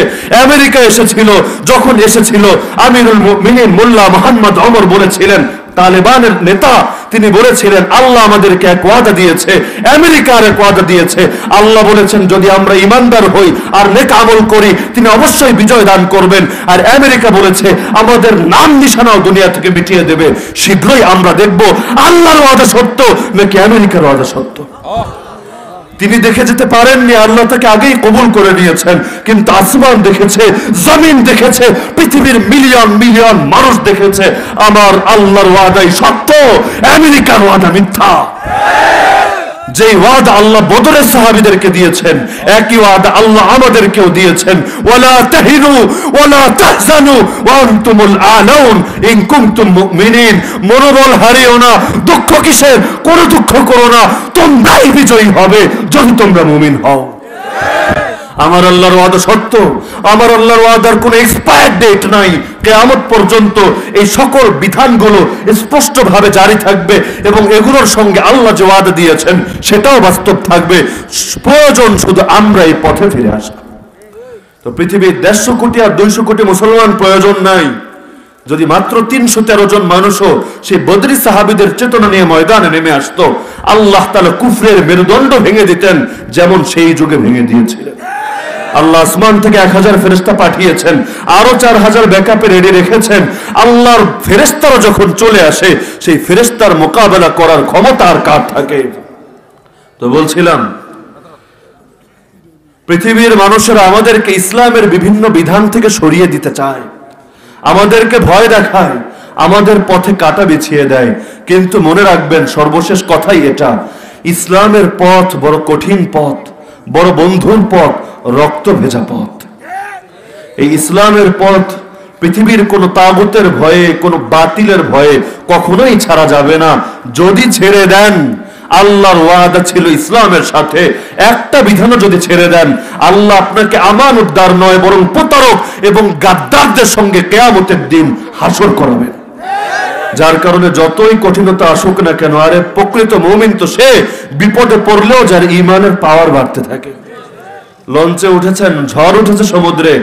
আমেরিকা এসেছিল, যখন এসেছিল আমিরুল মুমিনিন মোল্লা মোহাম্মদ ওমর বলেছিলেন, তালেবানের নেতা, তিনি বলেছিলেন আল্লাহ আমাদেরকে এক ওয়াদা দিয়েছে, আমেরিকার এক ওয়াদা দিয়েছে। আল্লাহ বলেছেন যদি আমরা ইমানদার হই আর নেক আমল করি তিনি অবশ্যই বিজয় দান করবেন। আর আমেরিকা বলেছে আমাদের নাম নিশানাও দুনিয়া থেকে মিটিয়ে দেবে। শীঘ্রই আমরা দেখব আল্লাহর ওয়াদা সত্য নাকি আমেরিকার ওয়াদা সত্য। তিনি দেখে যেতে পারেননি, আল্লাহ তাকে আগেই কবুল করে নিয়েছেন, কিন্তু আসমান দেখেছে, জমিন দেখেছে, পৃথিবীর মিলিয়ন মিলিয়ন মানুষ দেখেছে আমার আল্লাহর ওয়াদাই সত্য, আমেরিকার ওয়াদা মিথ্যা। যে ওয়াদা আল্লাহ বদরের সাহাবীদেরকে দিয়েছেন একই ওয়াদা আল্লাহ আমাদেরকেও দিয়েছেন, ওয়ালা তাহিনু ওয়ালা তাহজানু ওয়া আনতুমুল আলাউন ইন কুনতুম মুমিনিন। মনোবল হারিও না, দুঃখ কিসের, কোনো দুঃখ করো না, তোমরাই বিজয়ী হবে যদি তোমরা মুমিন হও। আমার আল্লাহর ওয়াদা সত্য, আমার আল্লাহর ওয়াদার কোনো এক্সপায়ার ডেট নাই। কিয়ামত পর্যন্ত এই সকল বিধানগুলো স্পষ্টভাবে জারি থাকবে এবং এগুলোর সঙ্গে আল্লাহ যে ওয়াদা দিয়েছেন সেটাও বাস্তব থাকবে। প্রয়োজন শুধু আমরা এই পথে ফিরে আসা। তো পৃথিবীর 150 কোটি আর 200 কোটি মুসলমান প্রয়োজন নাই। যদি মাত্র 313 জন মানুষও সেই বদরি সাহাবীদের চেতনা নিয়ে ময়দানে নেমে আসতো, আল্লাহ তাআলা কুফরের মেরুদণ্ড ভেঙে দিতেন, যেমন সেই যুগে ভেঙে দিয়েছিলেন। আল্লাহ আসমান থেকে 1000 ফেরেশতা পাঠিয়েছেন, আরো 4000 ব্যাকআপে রেডি রেখেছেন। আল্লাহর ফেরেশতারা যখন চলে আসে সেই ফেরেশতার মোকাবেলা করার ক্ষমতা আর কার থাকে? তো বলছিলাম পৃথিবীর মানুষেরা আমাদেরকে ইসলামের বিভিন্ন বিধান থেকে সরিয়ে দিতে চায়, আমাদেরকে ভয় দেখায়, আমাদের পথে কাঁটা বিছিয়ে দেয়। কিন্তু মনে রাখবেন সর্বশেষ কথাই এটা, ইসলামের পথ বড় কঠিন পথ, বড় বন্ধুর পথ, রক্ত ভেজা পথ। এই ইসলামের পথ পৃথিবীর কোনো তাগুতের ভয়ে, কোনো বাতিলের ভয়ে কখনোই ছাড়া যাবে না। যদি ছেড়ে দেন, আল্লাহর ওয়াদা ছিল ইসলামের সাথে, একটা বিধানও যদি ছেড়ে দেন আল্লাহ আপনাকে আমানতদার নয় বরং প্রতারক এবং গাদ্দারদের সঙ্গে কিয়ামতের দিন হাসর করাবেন। যার কারণে যতই কঠিনতা আসুক না কেন, আরে প্রকৃত মুমিন তো সে বিপদে পড়লেও যার ঈমানের পাওয়ার বাড়তে থাকে। লঞ্চে উঠেছেন, ঝড় উঠেছে সমুদ্রে,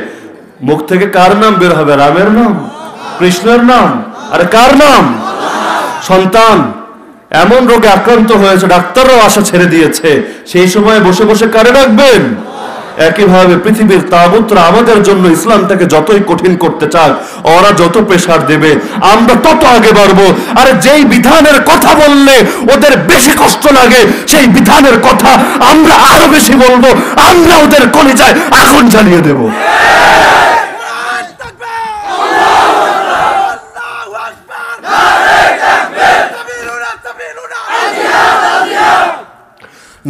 মুখ থেকে কার নাম বের হবে? রামের নাম, কৃষ্ণের নাম, আরে কার নাম? সন্তান এমন রোগে আক্রান্ত হয়েছে, ডাক্তাররাও আশা ছেড়ে দিয়েছে, সেই সময় বসে বসে কারে রাখবেন? একইভাবে পৃথিবীর তাগুতরা আমাদের জন্য ইসলামটাকে যতই কঠিন করতে চায়, ওরা যত প্রেসার দেবে আমরা তত আগে বাড়বো। আর যেই বিধানের কথা বললে ওদের বেশি কষ্ট লাগে সেই বিধানের কথা আমরা আরো বেশি বলবো, আমরা ওদের কলিজায় আগুন জ্বালিয়ে দেব।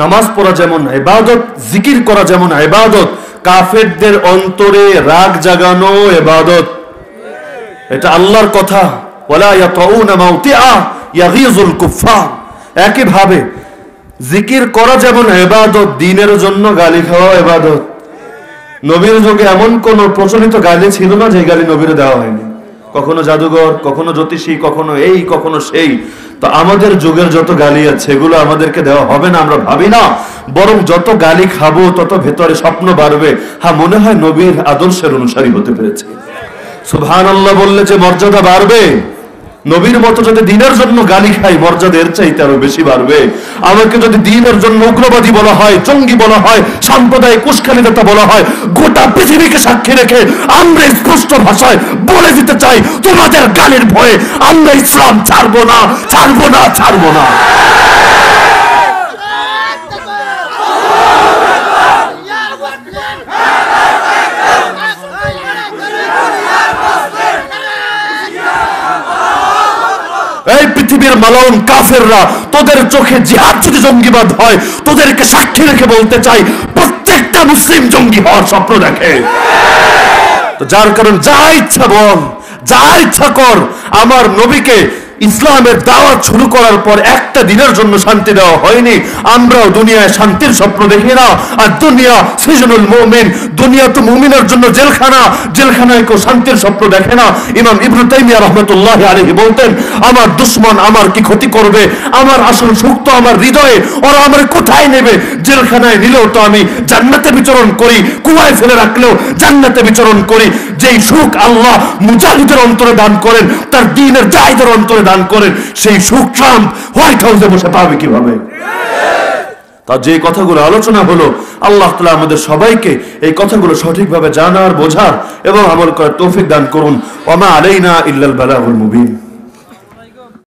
নামাজ পড়া যেমন ইবাদত, জিকির করা যেমন ইবাদত, কাফেরদের অন্তরে রাগ জাগানো ইবাদত। এটা আল্লাহর কথা, ওয়ালা ইয়াতাউনা মাউতিআ ইয়াগীযুল কুফফার। একইভাবে জিকির করা যেমন ইবাদত, দ্বীনের জন্য গালি খাওয়া ইবাদত। নবীর যুগে এমন কোন প্রচলিত গালি ছিল না যে গালি নবীরে দেওয়া হয়নি। কখনো জাদুঘর, কখনো জ্যোতিষী, কখনো এই কখনো সেই। তো আমাদের যুগের যত গালি আছে এগুলো আমাদেরকে দেওয়া হবে না আমরা ভাবি না, বরং যত গালি খাবো তত ভেতরে স্বপ্ন বাড়বে, হ্যাঁ মনে হয় নবীর আদর্শের অনুসারী হতে পেরেছে। সুবহানাল্লাহ বললে যে মর্যাদা বাড়বে, নবীর মতো যদি দ্বীনের জন্য গালি খাই মর্যাদা এর চাইতে আরো বেশি বাড়বে। আমাকে যদি দ্বীনের জন্য উগ্রবাদী বলা হয়, জঙ্গি বলা হয়, সাম্প্রদায়িক উস্কানিদাতা বলা হয়, গোটা পৃথিবীকে সাক্ষী রেখে আমরা স্পষ্ট ভাষায় বলে দিতে চাই তোমাদের গালির ভয়ে আমরা ইসলাম ছাড়বো না, ছাড়বো না, ছাড়বো না। এই পৃথিবীর মালাউন কাফেররা তোদের চোখে জিহাদ যদি জঙ্গিবাদ হয়, তোদেরকে সাক্ষী রেখে বলতে চাই প্রত্যেকটা মুসলিম জঙ্গি হওয়ার স্বপ্ন দেখে। তো যার কারণ যা ইচ্ছা বল, যা ইচ্ছা কর, আমার নবীকে ইসলামের দাওয়াত শুরু করার পর একটা দিনের জন্য শান্তি দেওয়া হয়নি। আমরাও দুনিয়ায় শান্তির স্বপ্ন দেখি না। আর দুনিয়া সিজনুল মুমিন, দুনিয়া তো মুমিনের জন্য জেলখানা, জেলখানায় কেউ শান্তির স্বপ্ন দেখে না। ইমাম ইবনে তাইমিয়া রাহমাতুল্লাহি আলাইহি বলতেন, আমার দুশমন আমার কি ক্ষতি করবে, আমার আসল সুখ তো আমার হৃদয়ে, ওরা আমার কোথায় নেবে? জেলখানায় নিলেও তো আমি জান্নাতে বিচরণ করি, কুয়ায় ফেলে রাখলেও জান্নাতে বিচরণ করি। যেই সুখ আল্লাহ মুজাহিদের অন্তরে দান করেন, তার দ্বীনের জাহিদের অন্তরে দান করেন, সেই সুখ ট্রাম্প হোয়াইট হাউসে বসে পাবে কিভাবে? তা যে কথাগুলো আলোচনা হলো, আল্লাহ তাআলা আমাদের সবাইকে এই কথাগুলো সঠিকভাবে জানার, বোঝার এবং আমল করার তৌফিক দান করুন। ওয়া মা আলাইনা ইল্লাল বালাগুল মুবিন।